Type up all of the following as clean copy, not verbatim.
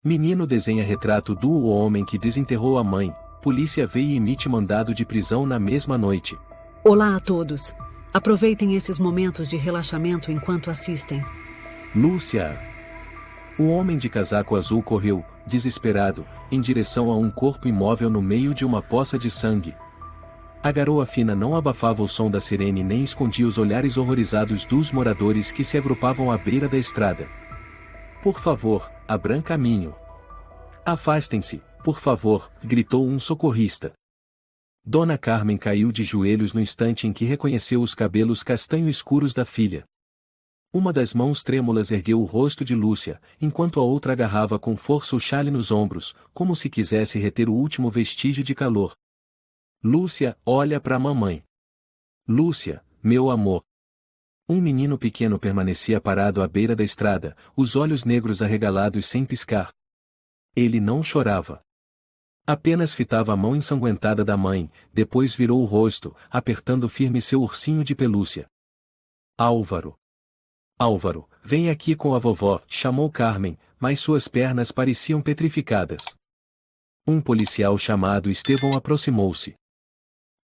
Menino desenha retrato do homem que desenterrou a mãe. Polícia vê e emite mandado de prisão na mesma noite. Olá a todos. Aproveitem esses momentos de relaxamento enquanto assistem. Lúcia. O homem de casaco azul correu, desesperado, em direção a um corpo imóvel no meio de uma poça de sangue. A garoa fina não abafava o som da sirene nem escondia os olhares horrorizados dos moradores que se agrupavam à beira da estrada. Por favor, abram caminho. Afastem-se, por favor, gritou um socorrista. Dona Carmen caiu de joelhos no instante em que reconheceu os cabelos castanho escuros da filha. Uma das mãos trêmulas ergueu o rosto de Lúcia, enquanto a outra agarrava com força o chale nos ombros, como se quisesse reter o último vestígio de calor. Lúcia, olha para a mamãe. Lúcia, meu amor. Um menino pequeno permanecia parado à beira da estrada, os olhos negros arregalados sem piscar. Ele não chorava. Apenas fitava a mão ensanguentada da mãe, depois virou o rosto, apertando firme seu ursinho de pelúcia. Álvaro. Álvaro, vem aqui com a vovó, chamou Carmen, mas suas pernas pareciam petrificadas. Um policial chamado Estevão aproximou-se.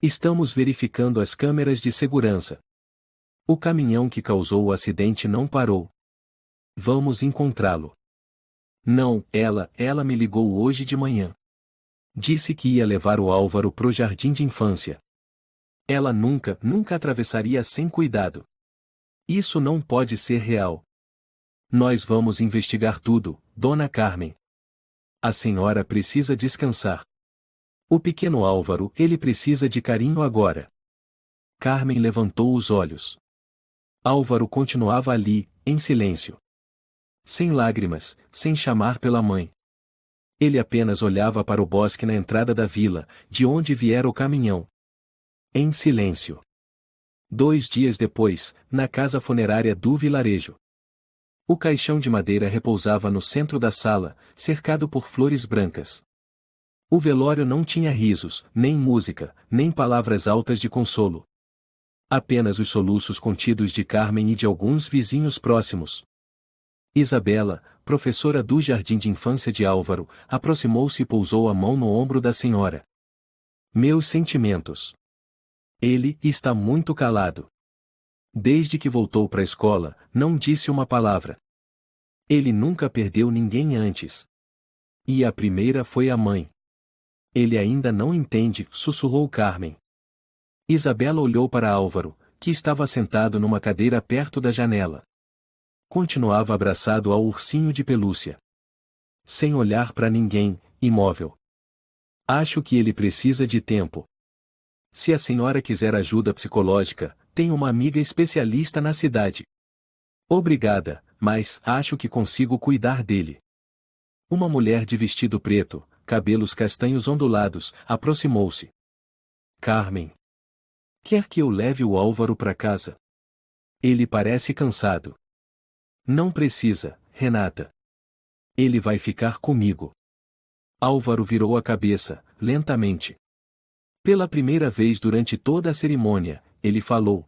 Estamos verificando as câmeras de segurança. O caminhão que causou o acidente não parou. Vamos encontrá-lo. Não, ela me ligou hoje de manhã. Disse que ia levar o Álvaro pro jardim de infância. Ela nunca atravessaria sem cuidado. Isso não pode ser real. Nós vamos investigar tudo, Dona Carmen. A senhora precisa descansar. O pequeno Álvaro, ele precisa de carinho agora. Carmen levantou os olhos. Álvaro continuava ali, em silêncio. Sem lágrimas, sem chamar pela mãe. Ele apenas olhava para o bosque na entrada da vila, de onde viera o caminhão. Em silêncio. 2 dias depois, na casa funerária do vilarejo. O caixão de madeira repousava no centro da sala, cercado por flores brancas. O velório não tinha risos, nem música, nem palavras altas de consolo. Apenas os soluços contidos de Carmen e de alguns vizinhos próximos. Isabela, professora do jardim de infância de Álvaro, aproximou-se e pousou a mão no ombro da senhora. Meus sentimentos. Ele está muito calado. Desde que voltou para a escola, não disse uma palavra. Ele nunca perdeu ninguém antes. E a primeira foi a mãe. Ele ainda não entende, sussurrou Carmen. Isabela olhou para Álvaro, que estava sentado numa cadeira perto da janela. Continuava abraçado ao ursinho de pelúcia. Sem olhar para ninguém, imóvel. Acho que ele precisa de tempo. Se a senhora quiser ajuda psicológica, tem uma amiga especialista na cidade. Obrigada, mas acho que consigo cuidar dele. Uma mulher de vestido preto, cabelos castanhos ondulados, aproximou-se. Carmen. Quer que eu leve o Álvaro para casa? Ele parece cansado. Não precisa, Renata. Ele vai ficar comigo. Álvaro virou a cabeça, lentamente. Pela primeira vez durante toda a cerimônia, ele falou.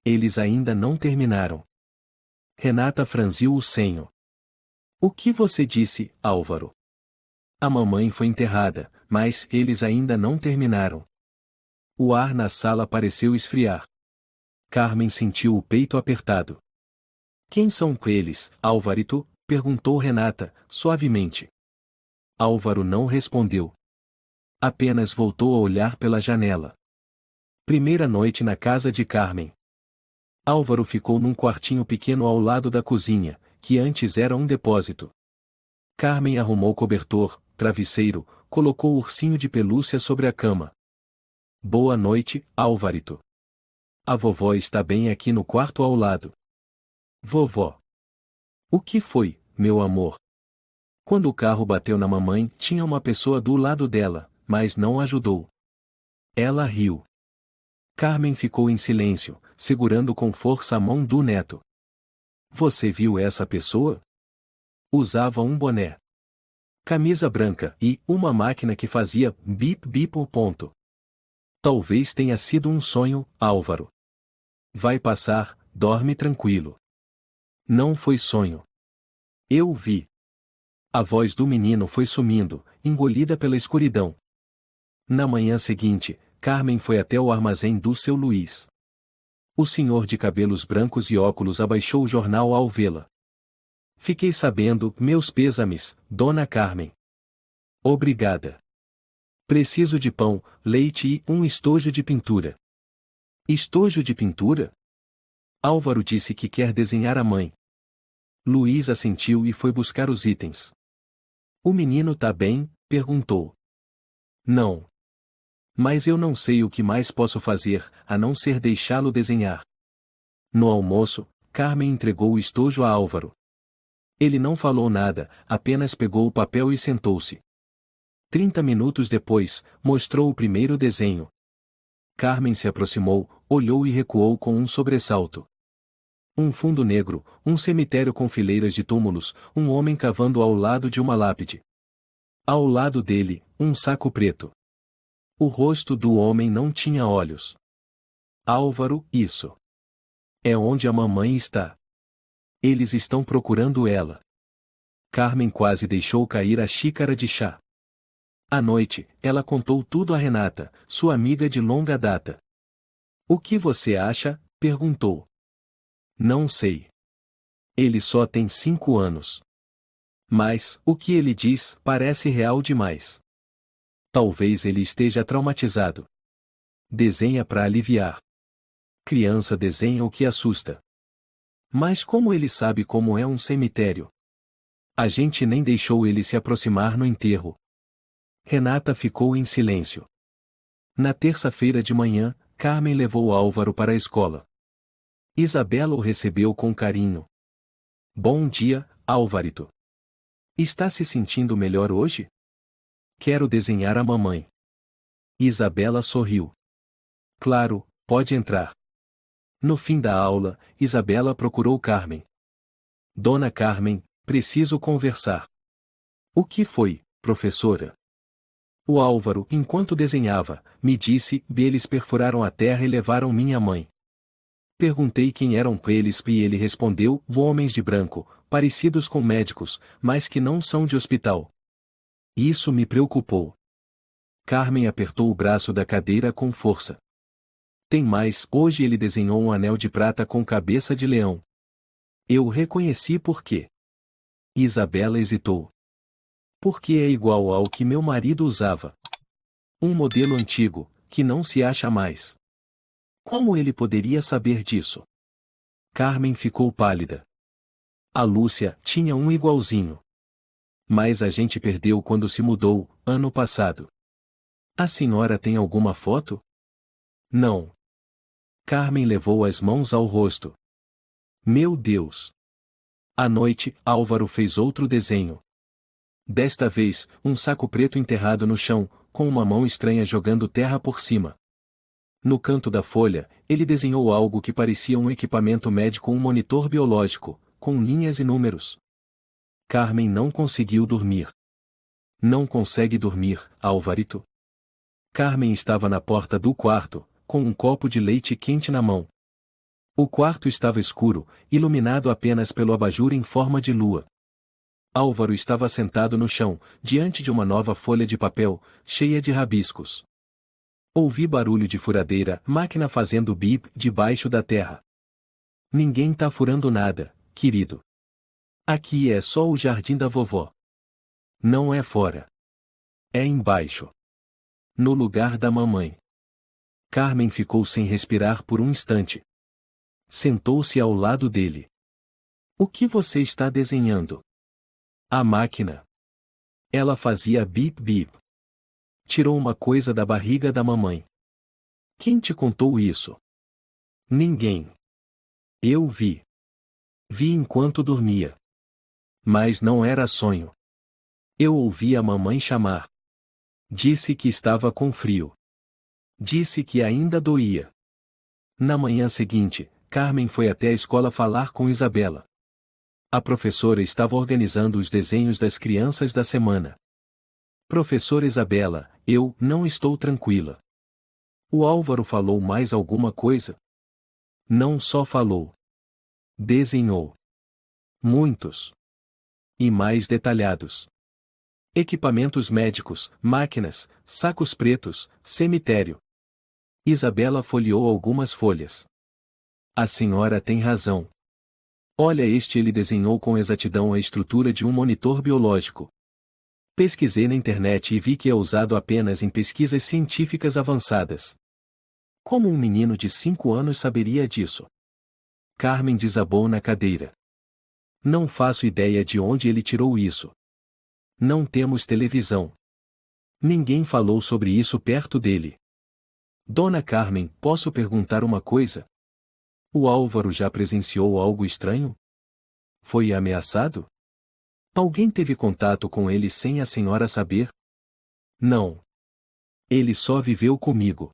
Eles ainda não terminaram. Renata franziu o senho. O que você disse, Álvaro? A mamãe foi enterrada, mas eles ainda não terminaram. O ar na sala pareceu esfriar. Carmen sentiu o peito apertado. Quem são eles, Álvarito? Perguntou Renata, suavemente. Álvaro não respondeu. Apenas voltou a olhar pela janela. Primeira noite na casa de Carmen. Álvaro ficou num quartinho pequeno ao lado da cozinha, que antes era um depósito. Carmen arrumou cobertor, travesseiro, colocou o ursinho de pelúcia sobre a cama. Boa noite, Álvarito. A vovó está bem aqui no quarto ao lado. Vovó. O que foi, meu amor? Quando o carro bateu na mamãe, tinha uma pessoa do lado dela, mas não ajudou. Ela riu. Carmen ficou em silêncio, segurando com força a mão do neto. Você viu essa pessoa? Usava um boné. Camisa branca e uma máquina que fazia bip bip o ponto. Talvez tenha sido um sonho, Álvaro. Vai passar, dorme tranquilo. Não foi sonho. Eu vi. A voz do menino foi sumindo, engolida pela escuridão. Na manhã seguinte, Carmen foi até o armazém do seu Luiz. O senhor de cabelos brancos e óculos abaixou o jornal ao vê-la. Fiquei sabendo, meus pêsames, dona Carmen. Obrigada. Preciso de pão, leite e um estojo de pintura. Estojo de pintura? Álvaro disse que quer desenhar a mãe. Luiz assentiu e foi buscar os itens. O menino tá bem? Perguntou. Não. Mas eu não sei o que mais posso fazer, a não ser deixá-lo desenhar. No almoço, Carmen entregou o estojo a Álvaro. Ele não falou nada, apenas pegou o papel e sentou-se. 30 minutos depois, mostrou o primeiro desenho. Carmen se aproximou, olhou e recuou com um sobressalto. Um fundo negro, um cemitério com fileiras de túmulos, um homem cavando ao lado de uma lápide. Ao lado dele, um saco preto. O rosto do homem não tinha olhos. Álvaro, isso. É onde a mamãe está. Eles estão procurando ela. Carmen quase deixou cair a xícara de chá. À noite, ela contou tudo a Renata, sua amiga de longa data. O que você acha? Perguntou. Não sei. Ele só tem 5 anos. Mas, o que ele diz, parece real demais. Talvez ele esteja traumatizado. Desenha para aliviar. Criança desenha o que assusta. Mas como ele sabe como é um cemitério? A gente nem deixou ele se aproximar no enterro. Renata ficou em silêncio. Na terça-feira de manhã, Carmen levou Álvaro para a escola. Isabela o recebeu com carinho. Bom dia, Álvarito. Está se sentindo melhor hoje? Quero desenhar a mamãe. Isabela sorriu. Claro, pode entrar. No fim da aula, Isabela procurou Carmen. Dona Carmen, preciso conversar. O que foi, professora? O Álvaro, enquanto desenhava, me disse, eles perfuraram a terra e levaram minha mãe. Perguntei quem eram eles e ele respondeu, homens de branco, parecidos com médicos, mas que não são de hospital. Isso me preocupou. Carmen apertou o braço da cadeira com força. Tem mais, hoje ele desenhou um anel de prata com cabeça de leão. Eu reconheci por quê. Isabela hesitou. Porque é igual ao que meu marido usava. Um modelo antigo, que não se acha mais. Como ele poderia saber disso? Carmen ficou pálida. A Lúcia tinha um igualzinho. Mas a gente perdeu quando se mudou, ano passado. A senhora tem alguma foto? Não. Carmen levou as mãos ao rosto. Meu Deus! À noite, Álvaro fez outro desenho. Desta vez, um saco preto enterrado no chão, com uma mão estranha jogando terra por cima. No canto da folha, ele desenhou algo que parecia um equipamento médico, um monitor biológico, com linhas e números. Carmen não conseguiu dormir. Não consegue dormir, Álvarito? Carmen estava na porta do quarto, com um copo de leite quente na mão. O quarto estava escuro, iluminado apenas pelo abajur em forma de lua. Álvaro estava sentado no chão, diante de uma nova folha de papel, cheia de rabiscos. Ouvi barulho de furadeira, máquina fazendo bip, debaixo da terra. Ninguém tá furando nada, querido. Aqui é só o jardim da vovó. Não é fora. É embaixo. No lugar da mamãe. Carmen ficou sem respirar por um instante. Sentou-se ao lado dele. O que você está desenhando? A máquina. Ela fazia bip bip. Tirou uma coisa da barriga da mamãe. Quem te contou isso? Ninguém. Eu vi. Vi enquanto dormia. Mas não era sonho. Eu ouvi a mamãe chamar. Disse que estava com frio. Disse que ainda doía. Na manhã seguinte, Carmen foi até a escola falar com Isabela. A professora estava organizando os desenhos das crianças da semana. Professora Isabela, eu não estou tranquila. O Álvaro falou mais alguma coisa? Não só falou. Desenhou. Muitos. e mais detalhados. Equipamentos médicos, máquinas, sacos pretos, cemitério. Isabela folheou algumas folhas. A senhora tem razão. Olha, ele desenhou com exatidão a estrutura de um monitor biológico. Pesquisei na internet e vi que é usado apenas em pesquisas científicas avançadas. Como um menino de 5 anos saberia disso? Carmen desabou na cadeira. Não faço ideia de onde ele tirou isso. Não temos televisão. Ninguém falou sobre isso perto dele. Dona Carmen, posso perguntar uma coisa? O Álvaro já presenciou algo estranho? Foi ameaçado? Alguém teve contato com ele sem a senhora saber? Não. Ele só viveu comigo.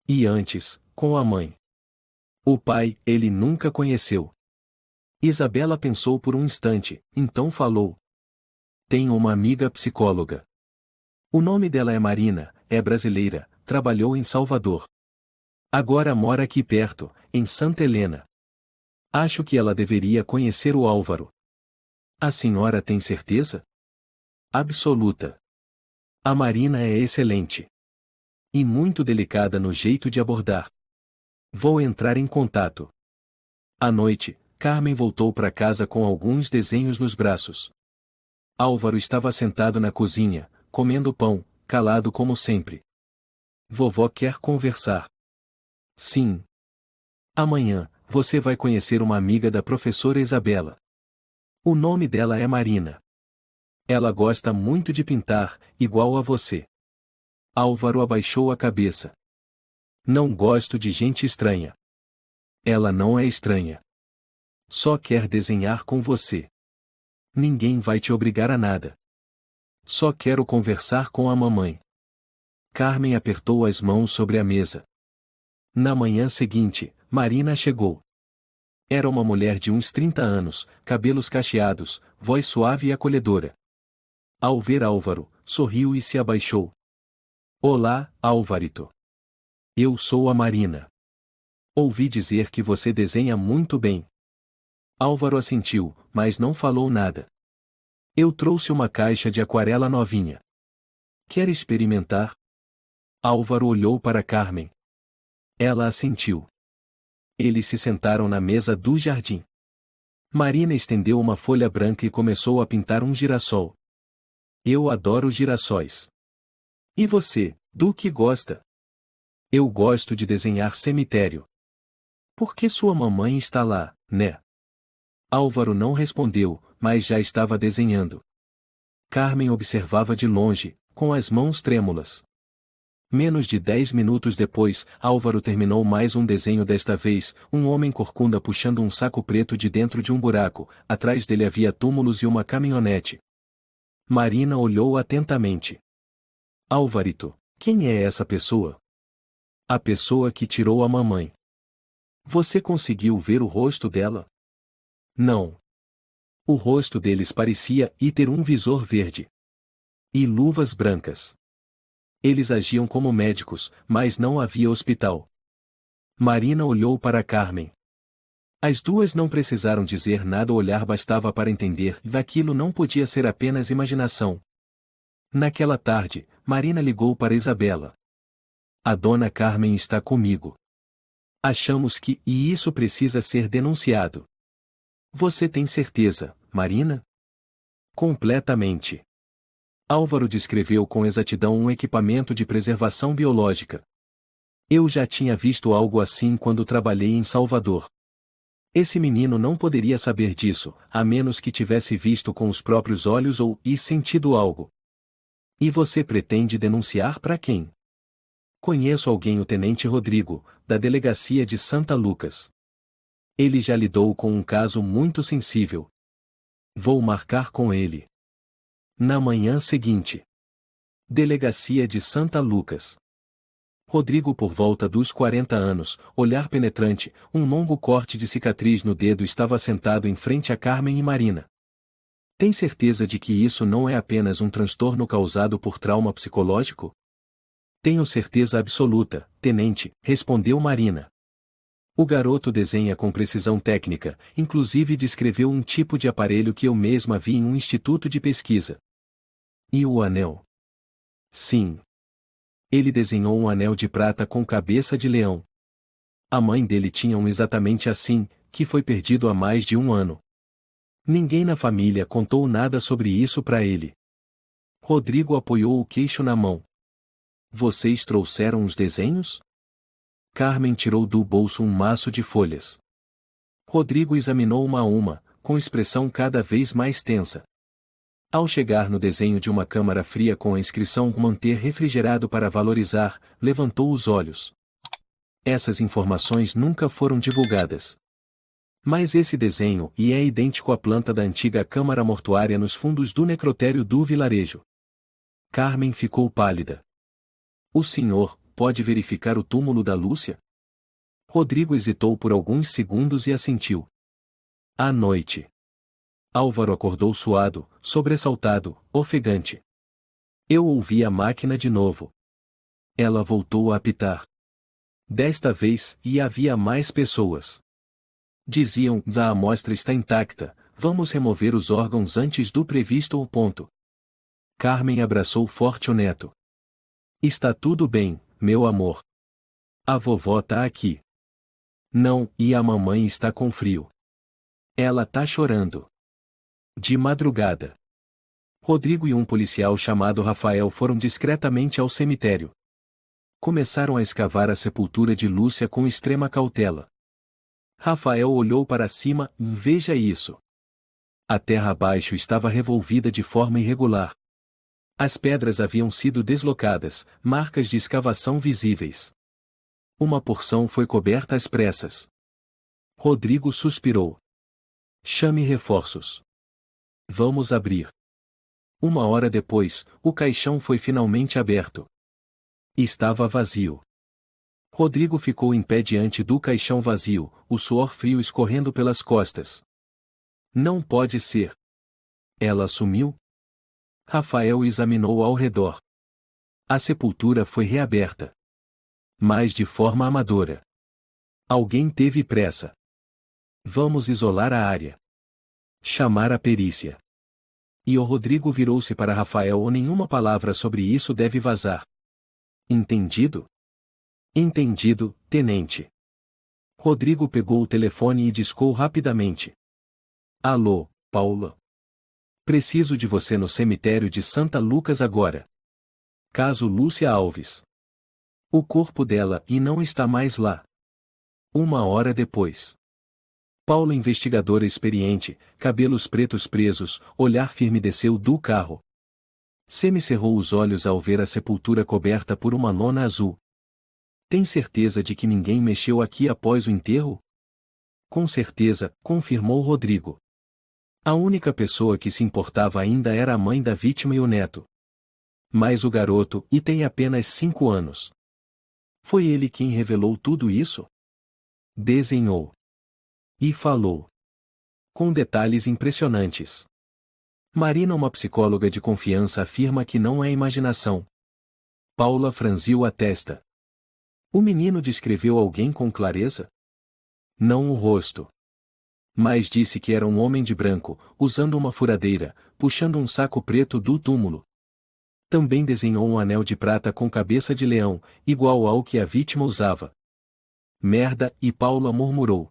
E antes, com a mãe. O pai, ele nunca conheceu. Isabela pensou por um instante, então falou. Tenho uma amiga psicóloga. O nome dela é Marina, é brasileira, trabalhou em Salvador. Agora mora aqui perto, em Santa Helena. Acho que ela deveria conhecer o Álvaro. A senhora tem certeza? Absoluta. A Marina é excelente. E muito delicada no jeito de abordar. Vou entrar em contato. À noite, Carmen voltou para casa com alguns desenhos nos braços. Álvaro estava sentado na cozinha, comendo pão, calado como sempre. Vovó quer conversar. Sim. Amanhã, você vai conhecer uma amiga da professora Isabela. O nome dela é Marina. Ela gosta muito de pintar, igual a você. Álvaro abaixou a cabeça. Não gosto de gente estranha. Ela não é estranha. Só quer desenhar com você. Ninguém vai te obrigar a nada. Só quero conversar com a mamãe. Carmen apertou as mãos sobre a mesa. Na manhã seguinte, Marina chegou. Era uma mulher de uns 30 anos, cabelos cacheados, voz suave e acolhedora. Ao ver Álvaro, sorriu e se abaixou. Olá, Álvarito. Eu sou a Marina. Ouvi dizer que você desenha muito bem. Álvaro assentiu, mas não falou nada. Eu trouxe uma caixa de aquarela novinha. Quer experimentar? Álvaro olhou para Carmen. Ela assentiu. Eles se sentaram na mesa do jardim. Marina estendeu uma folha branca e começou a pintar um girassol. Eu adoro girassóis. E você, do que gosta? Eu gosto de desenhar cemitério. Por que sua mamãe está lá, né? Álvaro não respondeu, mas já estava desenhando. Carmen observava de longe, com as mãos trêmulas. Menos de 10 minutos depois, Álvaro terminou mais um desenho, desta vez, um homem corcunda puxando um saco preto de dentro de um buraco, atrás dele havia túmulos e uma caminhonete. Marina olhou atentamente. Álvarito, quem é essa pessoa? A pessoa que tirou a mamãe. Você conseguiu ver o rosto dela? Não. O rosto deles parecia ter um visor verde. E luvas brancas. Eles agiam como médicos, mas não havia hospital. Marina olhou para Carmen. As duas não precisaram dizer nada, o olhar bastava para entender que aquilo não podia ser apenas imaginação. Naquela tarde, Marina ligou para Isabela. A dona Carmen está comigo. Achamos que isso precisa ser denunciado. Você tem certeza, Marina? Completamente. Álvaro descreveu com exatidão um equipamento de preservação biológica. Eu já tinha visto algo assim quando trabalhei em Salvador. Esse menino não poderia saber disso, a menos que tivesse visto com os próprios olhos ou sentido algo. E você pretende denunciar para quem? Conheço alguém, o Tenente Rodrigo, da Delegacia de Santa Lucas. Ele já lidou com um caso muito sensível. Vou marcar com ele. Na manhã seguinte. Delegacia de Santa Lucas. Rodrigo, por volta dos 40 anos, olhar penetrante, um longo corte de cicatriz no dedo, estava sentado em frente a Carmen e Marina. Tem certeza de que isso não é apenas um transtorno causado por trauma psicológico? Tenho certeza absoluta, tenente, respondeu Marina. O garoto desenha com precisão técnica, inclusive descreveu um tipo de aparelho que eu mesma vi em um instituto de pesquisa. E o anel? Sim. Ele desenhou um anel de prata com cabeça de leão. A mãe dele tinha um exatamente assim, que foi perdido há mais de 1 ano. Ninguém na família contou nada sobre isso para ele. Rodrigo apoiou o queixo na mão. Vocês trouxeram os desenhos? Carmen tirou do bolso um maço de folhas. Rodrigo examinou uma a uma, com expressão cada vez mais tensa. Ao chegar no desenho de uma câmara fria com a inscrição "manter refrigerado para valorizar", levantou os olhos. Essas informações nunca foram divulgadas. Mas esse desenho é idêntico à planta da antiga câmara mortuária nos fundos do necrotério do vilarejo. Carmen ficou pálida. O senhor pode verificar o túmulo da Lúcia? Rodrigo hesitou por alguns segundos e assentiu. À noite. Álvaro acordou suado, sobressaltado, ofegante. Eu ouvi a máquina de novo. Ela voltou a apitar. Desta vez, havia mais pessoas. Diziam: a amostra está intacta, vamos remover os órgãos antes do previsto ou ponto. Carmen abraçou forte o neto. Está tudo bem, meu amor. A vovó tá aqui. Não, e a mamãe está com frio. Ela tá chorando. De madrugada. Rodrigo e um policial chamado Rafael foram discretamente ao cemitério. Começaram a escavar a sepultura de Lúcia com extrema cautela. Rafael olhou para cima e veja isso. A terra abaixo estava revolvida de forma irregular. As pedras haviam sido deslocadas, marcas de escavação visíveis. Uma porção foi coberta às pressas. Rodrigo suspirou. Chame reforços. Vamos abrir. 1 hora depois, o caixão foi finalmente aberto. Estava vazio. Rodrigo ficou em pé diante do caixão vazio, o suor frio escorrendo pelas costas. Não pode ser. Ela sumiu? Rafael examinou ao redor. A sepultura foi reaberta. Mas de forma amadora. Alguém teve pressa. Vamos isolar a área. Chamar a perícia. E o Rodrigo virou-se para Rafael: ou nenhuma palavra sobre isso deve vazar. Entendido? Entendido, tenente. Rodrigo pegou o telefone e discou rapidamente. Alô, Paula. Preciso de você no cemitério de Santa Lucas agora. Caso Lúcia Alves. O corpo dela não está mais lá. 1 hora depois. Paula, investigadora experiente, cabelos pretos presos, olhar firme, desceu do carro. Semicerrou os olhos ao ver a sepultura coberta por uma lona azul. Tem certeza de que ninguém mexeu aqui após o enterro? Com certeza, confirmou Rodrigo. A única pessoa que se importava ainda era a mãe da vítima e o neto. Mas o garoto tem apenas 5 anos. Foi ele quem revelou tudo isso? Desenhou. E falou. Com detalhes impressionantes. Marina, uma psicóloga de confiança, afirma que não é imaginação. Paula franziu a testa. O menino descreveu alguém com clareza? Não o rosto. Mas disse que era um homem de branco, usando uma furadeira, puxando um saco preto do túmulo. Também desenhou um anel de prata com cabeça de leão, igual ao que a vítima usava. Merda, e Paula murmurou.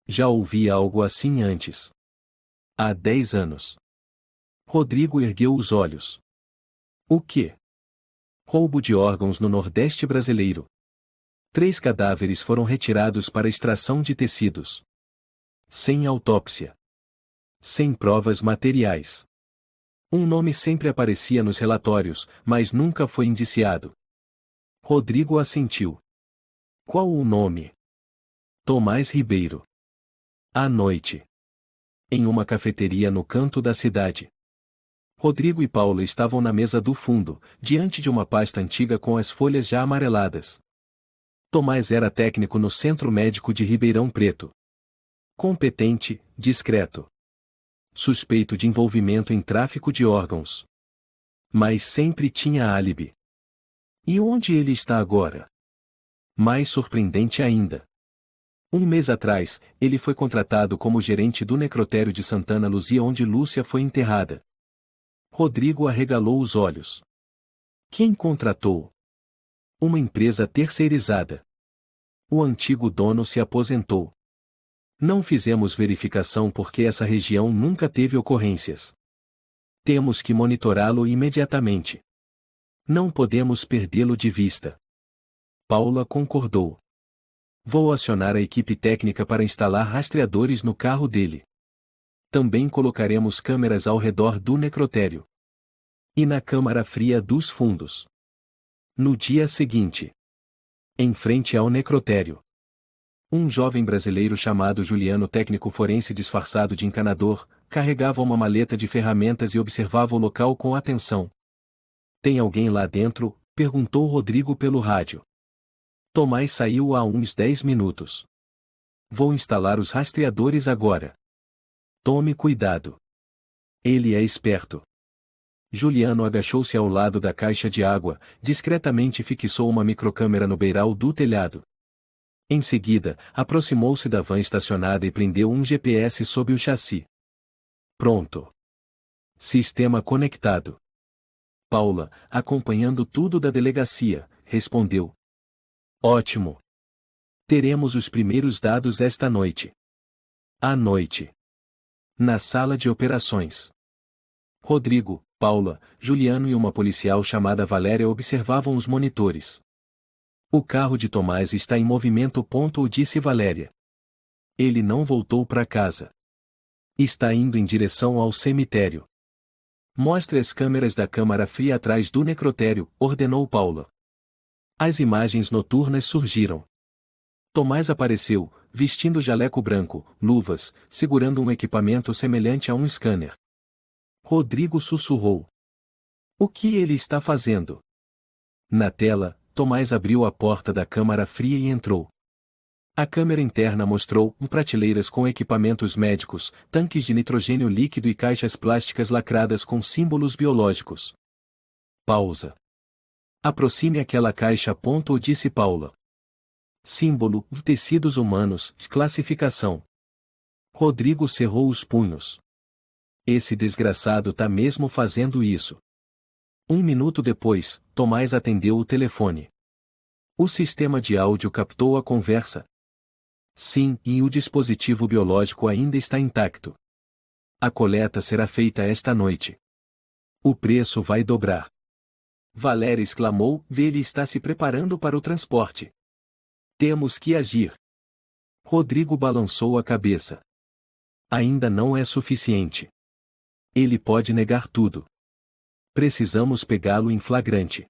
Já ouvi algo assim antes. Há 10 anos. Rodrigo ergueu os olhos. O quê? Roubo de órgãos no Nordeste brasileiro. 3 cadáveres foram retirados para extração de tecidos. Sem autópsia. Sem provas materiais. Um nome sempre aparecia nos relatórios, mas nunca foi indiciado. Rodrigo assentiu. Qual o nome? Tomás Ribeiro. À noite. Em uma cafeteria no canto da cidade. Rodrigo e Paula estavam na mesa do fundo, diante de uma pasta antiga com as folhas já amareladas. Tomás era técnico no Centro Médico de Ribeirão Preto. Competente, discreto. Suspeito de envolvimento em tráfico de órgãos. Mas sempre tinha álibi. E onde ele está agora? Mais surpreendente ainda. Um mês atrás, ele foi contratado como gerente do necrotério de Santana Luzia onde Lúcia foi enterrada. Rodrigo arregalou os olhos. Quem contratou? Uma empresa terceirizada. O antigo dono se aposentou. Não fizemos verificação porque essa região nunca teve ocorrências. Temos que monitorá-lo imediatamente. Não podemos perdê-lo de vista. Paula concordou. Vou acionar a equipe técnica para instalar rastreadores no carro dele. Também colocaremos câmeras ao redor do necrotério. E na câmara fria dos fundos. No dia seguinte, em frente ao necrotério, um jovem brasileiro chamado Juliano, técnico forense disfarçado de encanador, carregava uma maleta de ferramentas e observava o local com atenção. Tem alguém lá dentro? Perguntou Rodrigo pelo rádio. Tomás saiu há uns 10 minutos. Vou instalar os rastreadores agora. Tome cuidado. Ele é esperto. Juliano agachou-se ao lado da caixa de água, discretamente fixou uma microcâmera no beiral do telhado. Em seguida, aproximou-se da van estacionada e prendeu um GPS sob o chassi. Pronto. Sistema conectado. Paula, acompanhando tudo da delegacia, respondeu. Ótimo. Teremos os primeiros dados esta noite. À noite. Na sala de operações. Rodrigo, Paula, Juliano e uma policial chamada Valéria observavam os monitores. O carro de Tomás está em movimento. Disse Valéria. Ele não voltou para casa. Está indo em direção ao cemitério. Mostre as câmeras da câmara fria atrás do necrotério, ordenou Paula. As imagens noturnas surgiram. Tomás apareceu, vestindo jaleco branco, luvas, segurando um equipamento semelhante a um scanner. Rodrigo sussurrou. O que ele está fazendo? Na tela, Tomás abriu a porta da câmara fria e entrou. A câmera interna mostrou prateleiras com equipamentos médicos, tanques de nitrogênio líquido e caixas plásticas lacradas com símbolos biológicos. Pausa. Aproxime aquela caixa. Disse Paula. Símbolo, tecidos humanos, classificação. Rodrigo cerrou os punhos. Esse desgraçado tá mesmo fazendo isso. 1 minuto depois, Tomás atendeu o telefone. O sistema de áudio captou a conversa. Sim, e o dispositivo biológico ainda está intacto. A coleta será feita esta noite. O preço vai dobrar. Valéria exclamou, ele está se preparando para o transporte. Temos que agir. Rodrigo balançou a cabeça. Ainda não é suficiente. Ele pode negar tudo. Precisamos pegá-lo em flagrante.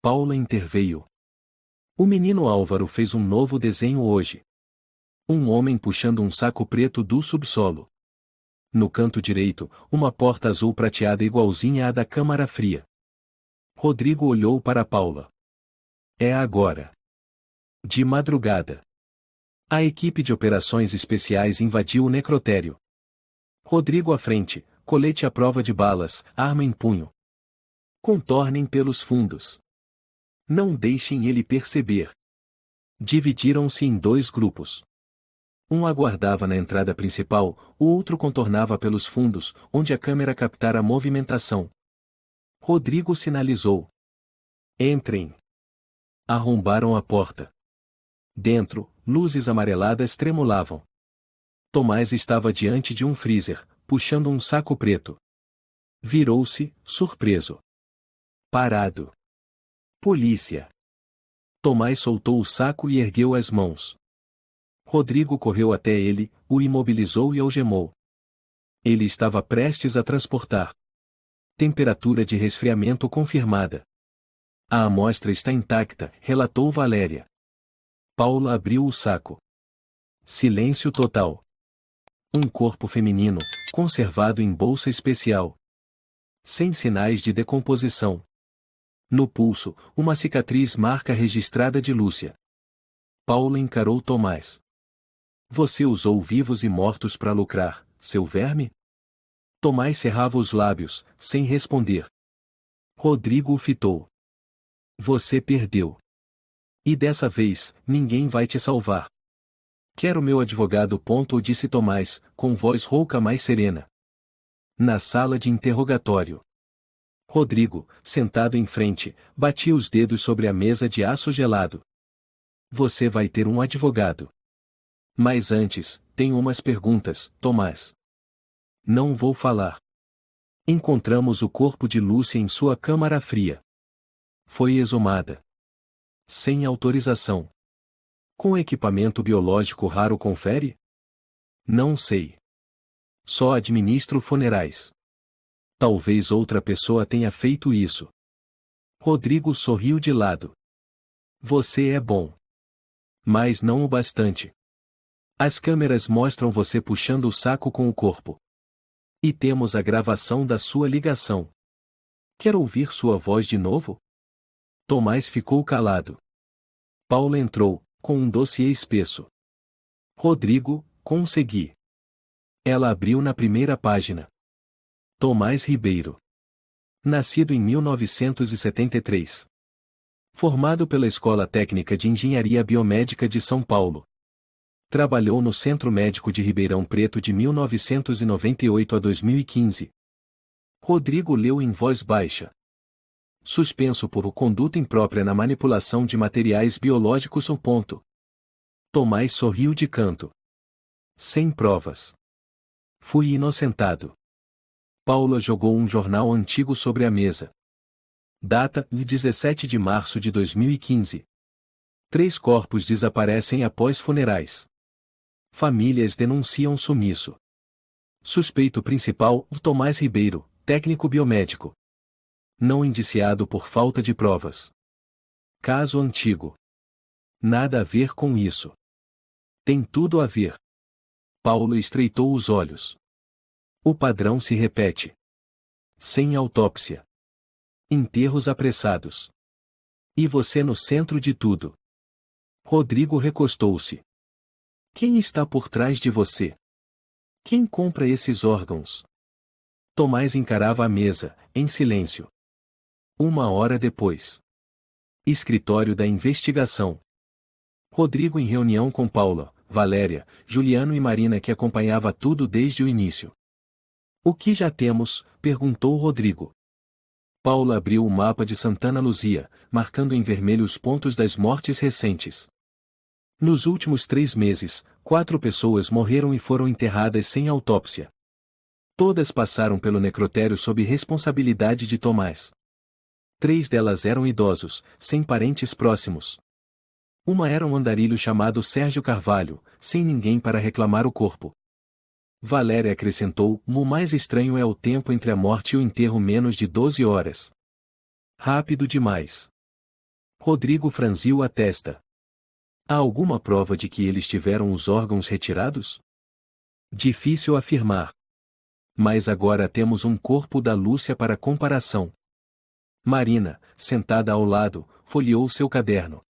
Paula interveio. O menino Álvaro fez um novo desenho hoje. Um homem puxando um saco preto do subsolo. No canto direito, uma porta azul prateada igualzinha à da câmara fria. Rodrigo olhou para Paula. É agora. De madrugada. A equipe de operações especiais invadiu o necrotério. Rodrigo à frente, colete à prova de balas, arma em punho. Contornem pelos fundos. Não deixem ele perceber. Dividiram-se em 2 grupos. Um aguardava na entrada principal, o outro contornava pelos fundos, onde a câmera captara a movimentação. Rodrigo sinalizou. Entrem. Arrombaram a porta. Dentro, luzes amareladas tremulavam. Tomás estava diante de um freezer, puxando um saco preto. Virou-se, surpreso. Parado. Polícia. Tomás soltou o saco e ergueu as mãos. Rodrigo correu até ele, o imobilizou e algemou. Ele estava prestes a transportar. Temperatura de resfriamento confirmada. A amostra está intacta, relatou Valéria. Paula abriu o saco. Silêncio total. Um corpo feminino, conservado em bolsa especial. Sem sinais de decomposição. No pulso, uma cicatriz marca registrada de Lúcia. Paula encarou Tomás. Você usou vivos e mortos para lucrar, seu verme? Tomás cerrava os lábios, sem responder. Rodrigo o fitou. Você perdeu. E dessa vez, ninguém vai te salvar. Quero meu advogado. Disse Tomás, com voz rouca mais serena. Na sala de interrogatório. Rodrigo, sentado em frente, batia os dedos sobre a mesa de aço gelado. Você vai ter um advogado. Mas antes, tenho umas perguntas, Tomás. Não vou falar. Encontramos o corpo de Lúcia em sua câmara fria. Foi exumada. Sem autorização. Com equipamento biológico raro confere? Não sei. Só administro funerais. Talvez outra pessoa tenha feito isso. Rodrigo sorriu de lado. Você é bom. Mas não o bastante. As câmeras mostram você puxando o saco com o corpo. E temos a gravação da sua ligação. Quer ouvir sua voz de novo? Tomás ficou calado. Paula entrou, com um dossiê espesso. Rodrigo, consegui. Ela abriu na primeira página. Tomás Ribeiro. Nascido em 1973. Formado pela Escola Técnica de Engenharia Biomédica de São Paulo. Trabalhou no Centro Médico de Ribeirão Preto de 1998 a 2015. Rodrigo leu em voz baixa. Suspenso por conduta imprópria na manipulação de materiais biológicos. Tomás sorriu de canto. Sem provas. Fui inocentado. Paula jogou um jornal antigo sobre a mesa. Data: 17 de março de 2015. 3 corpos desaparecem após funerais. Famílias denunciam sumiço. Suspeito principal: Tomás Ribeiro, técnico biomédico. Não indiciado por falta de provas. Caso antigo. Nada a ver com isso. Tem tudo a ver. Paulo estreitou os olhos. O padrão se repete. Sem autópsia. Enterros apressados. E você no centro de tudo. Rodrigo recostou-se. Quem está por trás de você? Quem compra esses órgãos? Tomás encarava a mesa, em silêncio. 1 hora depois. Escritório da investigação. Rodrigo em reunião com Paula, Valéria, Juliano e Marina, que acompanhava tudo desde o início. O que já temos? Perguntou Rodrigo. Paula abriu o mapa de Santana Luzia, marcando em vermelho os pontos das mortes recentes. Nos últimos 3 meses, 4 pessoas morreram e foram enterradas sem autópsia. Todas passaram pelo necrotério sob responsabilidade de Tomás. 3 delas eram idosos, sem parentes próximos. Uma era um andarilho chamado Sérgio Carvalho, sem ninguém para reclamar o corpo. Valéria acrescentou: o mais estranho é o tempo entre a morte e o enterro, menos de 12 horas. Rápido demais. Rodrigo franziu a testa. Há alguma prova de que eles tiveram os órgãos retirados? Difícil afirmar. Mas agora temos um corpo da Lúcia para comparação. Marina, sentada ao lado, folheou seu caderno.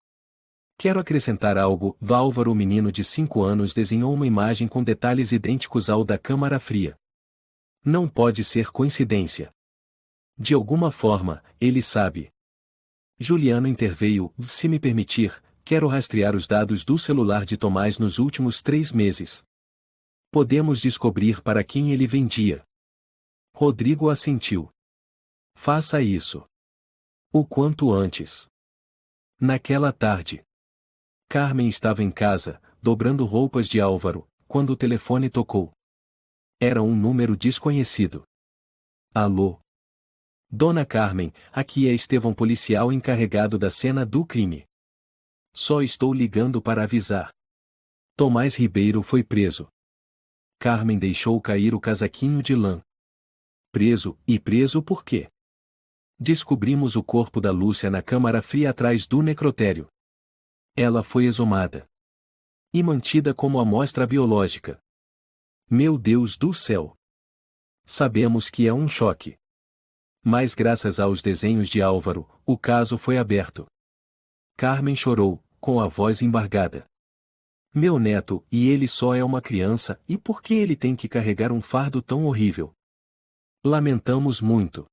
Quero acrescentar algo. Álvaro, o menino de 5 anos, desenhou uma imagem com detalhes idênticos ao da câmara fria. Não pode ser coincidência. De alguma forma, ele sabe. Juliano interveio: se me permitir, quero rastrear os dados do celular de Tomás nos últimos 3 meses. Podemos descobrir para quem ele vendia. Rodrigo assentiu. Faça isso. O quanto antes. Naquela tarde. Carmen estava em casa, dobrando roupas de Álvaro, quando o telefone tocou. Era um número desconhecido. Alô? Dona Carmen, aqui é Estevão, policial encarregado da cena do crime. Só estou ligando para avisar. Tomás Ribeiro foi preso. Carmen deixou cair o casaquinho de lã. Preso, e preso por quê? Descobrimos o corpo da Lúcia na câmara fria atrás do necrotério. Ela foi exumada. E mantida como amostra biológica. Meu Deus do céu! Sabemos que é um choque. Mas graças aos desenhos de Álvaro, o caso foi aberto. Carmen chorou, com a voz embargada. Meu neto, e ele só é uma criança, e por que ele tem que carregar um fardo tão horrível? Lamentamos muito.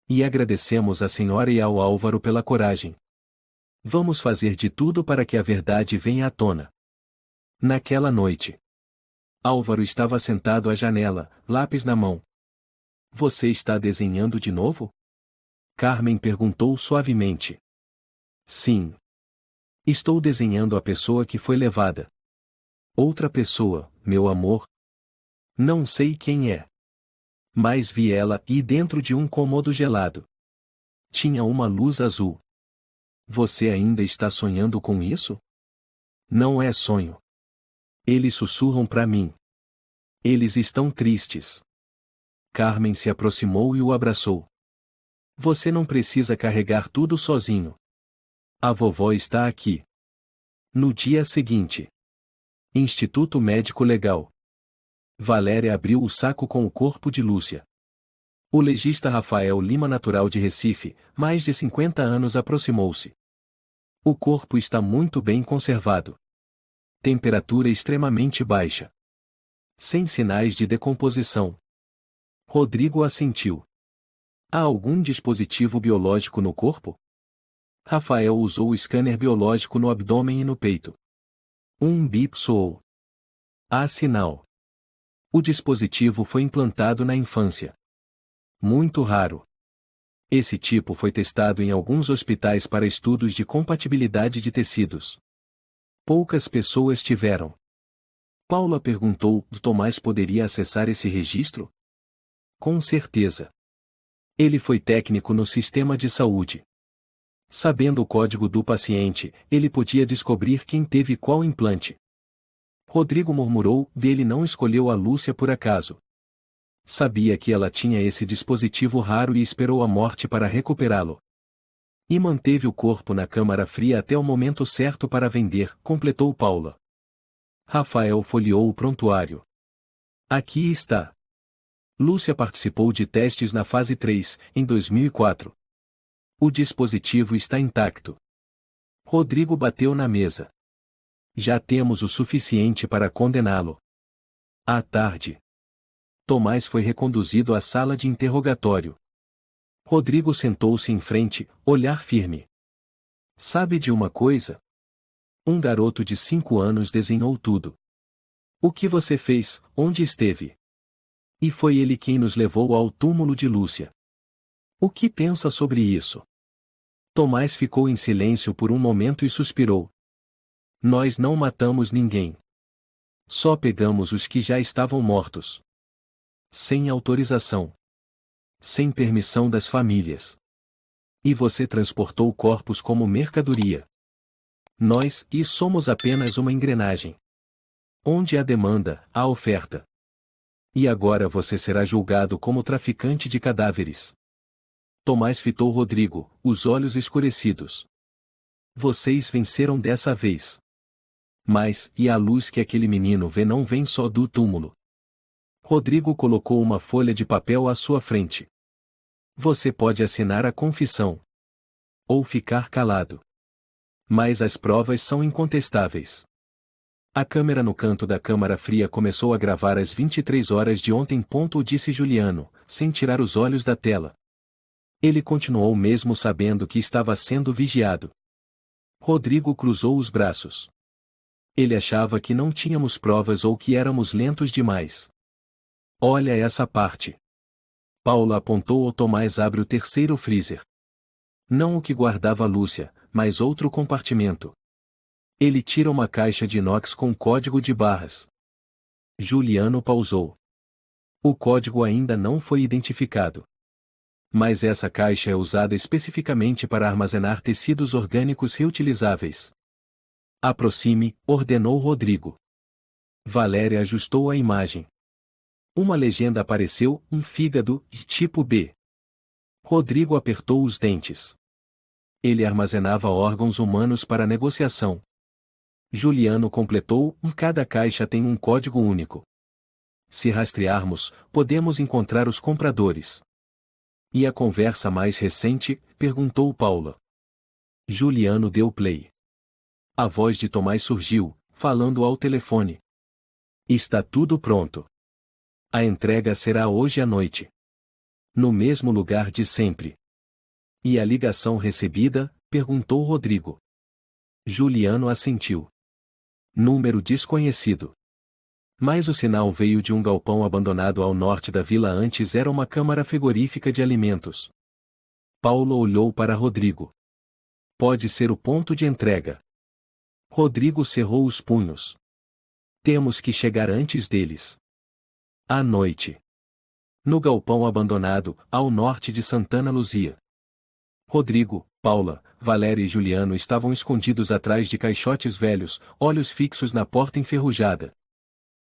E agradecemos à senhora e ao Álvaro pela coragem. Vamos fazer de tudo para que a verdade venha à tona. Naquela noite, Álvaro estava sentado à janela, lápis na mão. Você está desenhando de novo? Carmen perguntou suavemente. Sim. Estou desenhando a pessoa que foi levada. Outra pessoa, meu amor? Não sei quem é. Mas vi ela e dentro de um cômodo gelado. Tinha uma luz azul. Você ainda está sonhando com isso? Não é sonho. Eles sussurram para mim. Eles estão tristes. Carmen se aproximou e o abraçou. Você não precisa carregar tudo sozinho. A vovó está aqui. No dia seguinte. Instituto Médico Legal. Valéria abriu o saco com o corpo de Lúcia. O legista Rafael Lima, natural de Recife, mais de 50 anos, aproximou-se. O corpo está muito bem conservado. Temperatura extremamente baixa. Sem sinais de decomposição. Rodrigo assentiu. Há algum dispositivo biológico no corpo? Rafael usou o scanner biológico no abdômen e no peito. Um bip soou. Há sinal. O dispositivo foi implantado na infância. Muito raro. Esse tipo foi testado em alguns hospitais para estudos de compatibilidade de tecidos. Poucas pessoas tiveram. Paula perguntou: Tomás poderia acessar esse registro? Com certeza. Ele foi técnico no sistema de saúde. Sabendo o código do paciente, ele podia descobrir quem teve qual implante. Rodrigo murmurou: ele não escolheu a Lúcia por acaso. Sabia que ela tinha esse dispositivo raro e esperou a morte para recuperá-lo. E manteve o corpo na câmara fria até o momento certo para vender, completou Paula. Rafael folheou o prontuário. Aqui está. Lúcia participou de testes na fase 3, em 2004. O dispositivo está intacto. Rodrigo bateu na mesa. Já temos o suficiente para condená-lo. À tarde, Tomás foi reconduzido à sala de interrogatório. Rodrigo sentou-se em frente, olhar firme. Sabe de uma coisa? Um garoto de 5 anos desenhou tudo. O que você fez, onde esteve? E foi ele quem nos levou ao túmulo de Lúcia. O que pensa sobre isso? Tomás ficou em silêncio por um momento e suspirou. Nós não matamos ninguém. Só pegamos os que já estavam mortos. Sem autorização. Sem permissão das famílias. E você transportou corpos como mercadoria. Nós, e somos apenas uma engrenagem. Onde há demanda, há oferta. E agora você será julgado como traficante de cadáveres. Tomás fitou Rodrigo, os olhos escurecidos. Vocês venceram dessa vez. Mas, e a luz que aquele menino vê não vem só do túmulo. Rodrigo colocou uma folha de papel à sua frente. Você pode assinar a confissão. Ou ficar calado. Mas as provas são incontestáveis. A câmera no canto da câmara fria começou a gravar às 23 horas de ontem. Disse Juliano, sem tirar os olhos da tela. Ele continuou mesmo sabendo que estava sendo vigiado. Rodrigo cruzou os braços. Ele achava que não tínhamos provas ou que éramos lentos demais. Olha essa parte. Paula apontou. Tomás abre o terceiro freezer. Não o que guardava Lúcia, mas outro compartimento. Ele tira uma caixa de inox com código de barras. Juliano pausou. O código ainda não foi identificado. Mas essa caixa é usada especificamente para armazenar tecidos orgânicos reutilizáveis. Aproxime, ordenou Rodrigo. Valéria ajustou a imagem. Uma legenda apareceu: fígado, tipo B. Rodrigo apertou os dentes. Ele armazenava órgãos humanos para negociação. Juliano completou: cada caixa tem um código único. Se rastrearmos, podemos encontrar os compradores. E a conversa mais recente? Perguntou Paula. Juliano deu play. A voz de Tomás surgiu, falando ao telefone. Está tudo pronto. A entrega será hoje à noite. No mesmo lugar de sempre. E a ligação recebida? Perguntou Rodrigo. Juliano assentiu. Número desconhecido. Mas o sinal veio de um galpão abandonado ao norte da vila. Antes era uma câmara frigorífica de alimentos. Paulo olhou para Rodrigo. Pode ser o ponto de entrega. Rodrigo cerrou os punhos. Temos que chegar antes deles. À noite. No galpão abandonado, ao norte de Santana Luzia. Rodrigo, Paula, Valéria e Juliano estavam escondidos atrás de caixotes velhos, olhos fixos na porta enferrujada.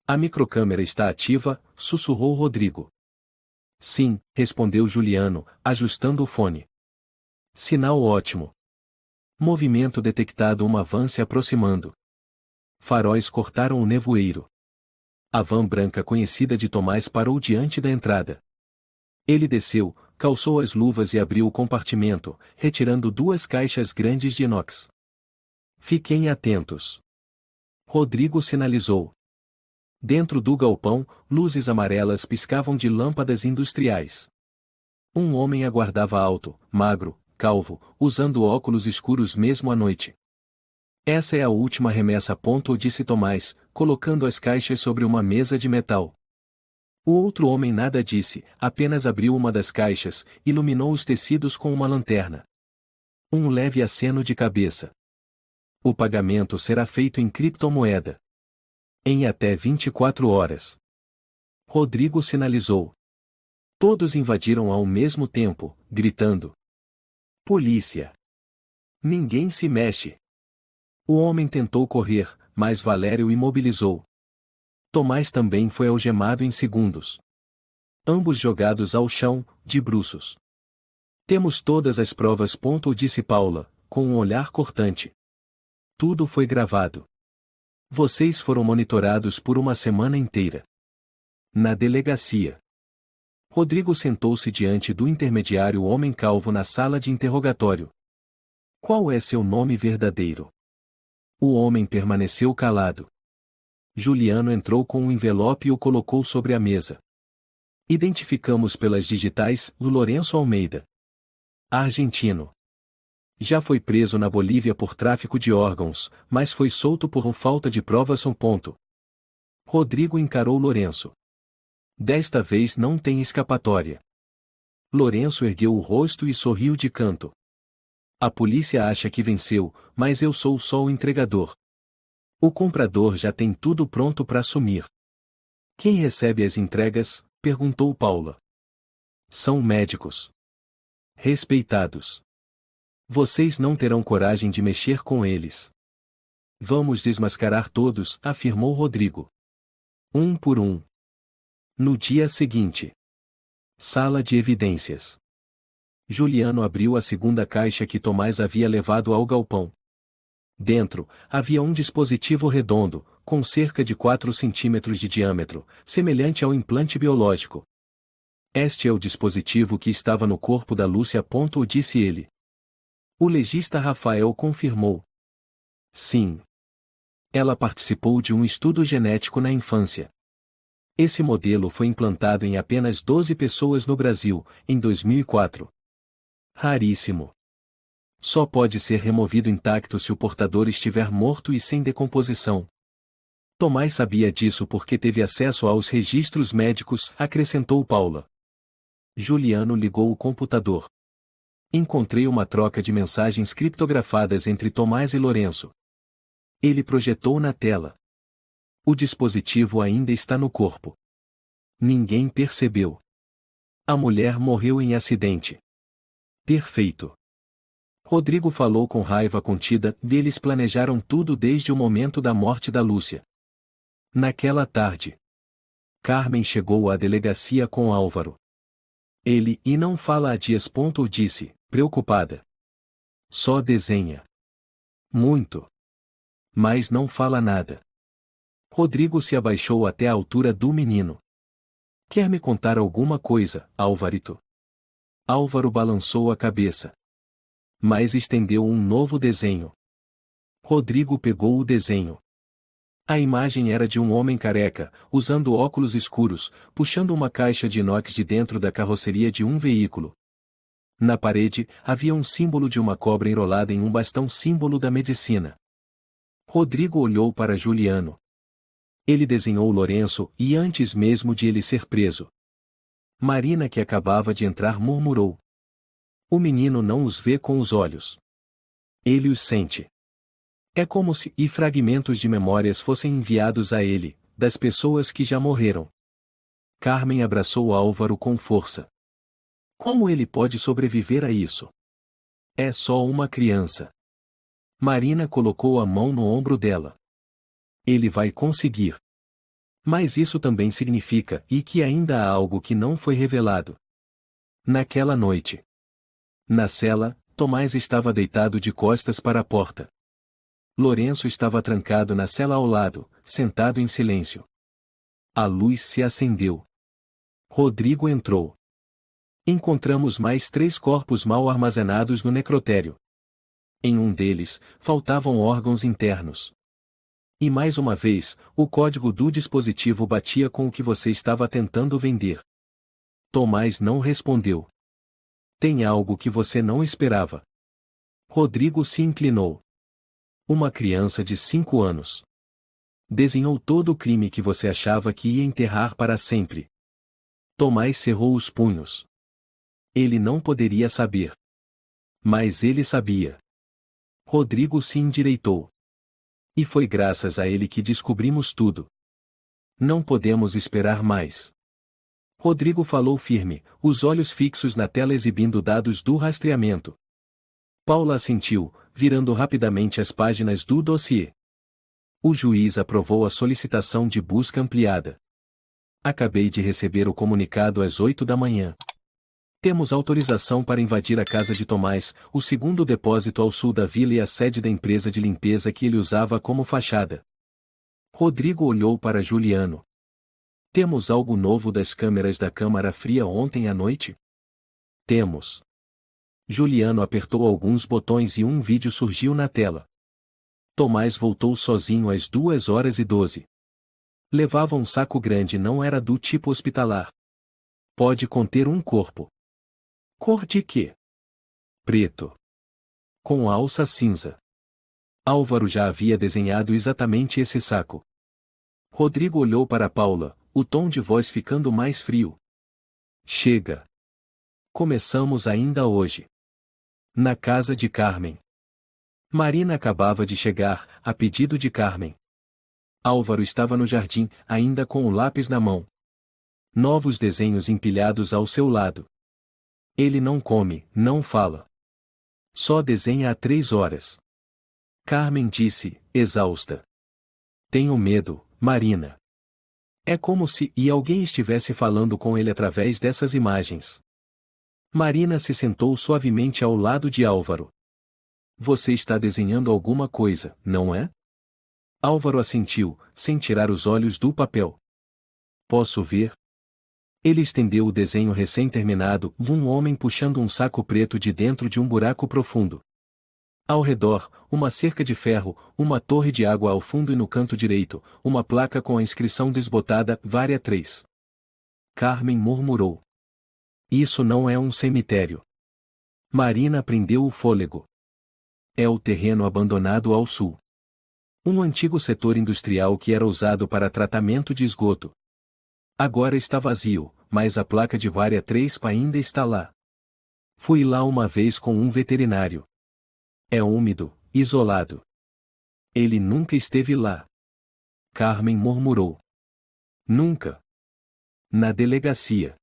A microcâmera está ativa, sussurrou Rodrigo. Sim, respondeu Juliano, ajustando o fone. Sinal ótimo. Movimento detectado. Uma van se aproximando. Faróis cortaram o nevoeiro. A van branca conhecida de Tomás parou diante da entrada. Ele desceu, calçou as luvas e abriu o compartimento, retirando 2 caixas grandes de inox. Fiquem atentos. Rodrigo sinalizou. Dentro do galpão, luzes amarelas piscavam de lâmpadas industriais. Um homem aguardava alto, magro, calvo, usando óculos escuros mesmo à noite. Essa é a última remessa. Disse Tomás, colocando as caixas sobre uma mesa de metal. O outro homem nada disse, apenas abriu uma das caixas, iluminou os tecidos com uma lanterna. Um leve aceno de cabeça. O pagamento será feito em criptomoeda. Em até 24 horas. Rodrigo sinalizou. Todos invadiram ao mesmo tempo, gritando. Polícia! Ninguém se mexe. O homem tentou correr, mas Valério o imobilizou. Tomás também foi algemado em segundos. Ambos jogados ao chão, de bruços. Temos todas as provas. Disse Paula, com um olhar cortante. Tudo foi gravado. Vocês foram monitorados por uma semana inteira. Na delegacia. Rodrigo sentou-se diante do intermediário homem calvo na sala de interrogatório. Qual é seu nome verdadeiro? O homem permaneceu calado. Juliano entrou com um envelope e o colocou sobre a mesa. Identificamos pelas digitais, Lourenço Almeida. Argentino. Já foi preso na Bolívia por tráfico de órgãos, mas foi solto por falta de provas. Rodrigo encarou Lourenço. Desta vez não tem escapatória. Lourenço ergueu o rosto e sorriu de canto. A polícia acha que venceu, mas eu sou só o entregador. O comprador já tem tudo pronto para assumir. Quem recebe as entregas? Perguntou Paula. São médicos. Respeitados. Vocês não terão coragem de mexer com eles. Vamos desmascarar todos, afirmou Rodrigo. Um por um. No dia seguinte. Sala de evidências. Juliano abriu a segunda caixa que Tomás havia levado ao galpão. Dentro, havia um dispositivo redondo, com cerca de 4 centímetros de diâmetro, semelhante ao implante biológico. Este é o dispositivo que estava no corpo da Lúcia. Disse ele. O legista Rafael confirmou. Sim. Ela participou de um estudo genético na infância. Esse modelo foi implantado em apenas 12 pessoas no Brasil, em 2004. Raríssimo. Só pode ser removido intacto se o portador estiver morto e sem decomposição. Tomás sabia disso porque teve acesso aos registros médicos, acrescentou Paula. Juliano ligou o computador. Encontrei uma troca de mensagens criptografadas entre Tomás e Lourenço. Ele projetou na tela. O dispositivo ainda está no corpo. Ninguém percebeu. A mulher morreu em acidente. Perfeito. Rodrigo falou com raiva contida. Eles planejaram tudo desde o momento da morte da Lúcia. Naquela tarde. Carmen chegou à delegacia com Álvaro. Ele e não fala há dias. Disse, preocupada. Só desenha. Muito. Mas não fala nada. Rodrigo se abaixou até a altura do menino. Quer me contar alguma coisa, Álvarito? Álvaro balançou a cabeça. Mas estendeu um novo desenho. Rodrigo pegou o desenho. A imagem era de um homem careca, usando óculos escuros, puxando uma caixa de inox de dentro da carroceria de um veículo. Na parede, havia um símbolo de uma cobra enrolada em um bastão, símbolo da medicina. Rodrigo olhou para Juliano. Ele desenhou Lourenço e antes mesmo de ele ser preso. Marina, que acabava de entrar, murmurou: o menino não os vê com os olhos. Ele os sente. É como se fragmentos de memórias fossem enviados a ele, das pessoas que já morreram. Carmen abraçou Álvaro com força. Como ele pode sobreviver a isso? É só uma criança. Marina colocou a mão no ombro dela. Ele vai conseguir. Mas isso também significa que ainda há algo que não foi revelado. Naquela noite, na cela, Tomás estava deitado de costas para a porta. Lourenço estava trancado na cela ao lado, sentado em silêncio. A luz se acendeu. Rodrigo entrou. Encontramos mais 3 corpos mal armazenados no necrotério. Em um deles, faltavam órgãos internos. E mais uma vez, o código do dispositivo batia com o que você estava tentando vender. Tomás não respondeu. Tem algo que você não esperava. Rodrigo se inclinou. Uma criança de 5 anos. Desenhou todo o crime que você achava que ia enterrar para sempre. Tomás cerrou os punhos. Ele não poderia saber. Mas ele sabia. Rodrigo se endireitou. E foi graças a ele que descobrimos tudo. Não podemos esperar mais. Rodrigo falou firme, os olhos fixos na tela exibindo dados do rastreamento. Paula assentiu, virando rapidamente as páginas do dossiê. O juiz aprovou a solicitação de busca ampliada. Acabei de receber o comunicado às 8 da manhã. Temos autorização para invadir a casa de Tomás, o segundo depósito ao sul da vila e a sede da empresa de limpeza que ele usava como fachada. Rodrigo olhou para Juliano. Temos algo novo das câmeras da Câmara Fria ontem à noite? Temos. Juliano apertou alguns botões e um vídeo surgiu na tela. Tomás voltou sozinho às 2h12. Levava um saco grande, não era do tipo hospitalar. Pode conter um corpo. Cor de quê? Preto. Com alça cinza. Álvaro já havia desenhado exatamente esse saco. Rodrigo olhou para Paula, o tom de voz ficando mais frio. Chega. Começamos ainda hoje. Na casa de Carmen. Marina acabava de chegar, a pedido de Carmen. Álvaro estava no jardim, ainda com o lápis na mão. Novos desenhos empilhados ao seu lado. Ele não come, não fala. Só desenha há 3 horas. Carmen disse, exausta. Tenho medo, Marina. É como se alguém estivesse falando com ele através dessas imagens. Marina se sentou suavemente ao lado de Álvaro. Você está desenhando alguma coisa, não é? Álvaro assentiu, sem tirar os olhos do papel. Posso ver? Ele estendeu o desenho recém-terminado, um homem puxando um saco preto de dentro de um buraco profundo. Ao redor, uma cerca de ferro, uma torre de água ao fundo e no canto direito, uma placa com a inscrição desbotada, Vária 3. Carmen murmurou. Isso não é um cemitério. Marina prendeu o fôlego. É o terreno abandonado ao sul. Um antigo setor industrial que era usado para tratamento de esgoto. Agora está vazio, mas a placa de Vária 3 ainda está lá. Fui lá uma vez com um veterinário. É úmido, isolado. Ele nunca esteve lá. Carmen murmurou. Nunca. Na delegacia.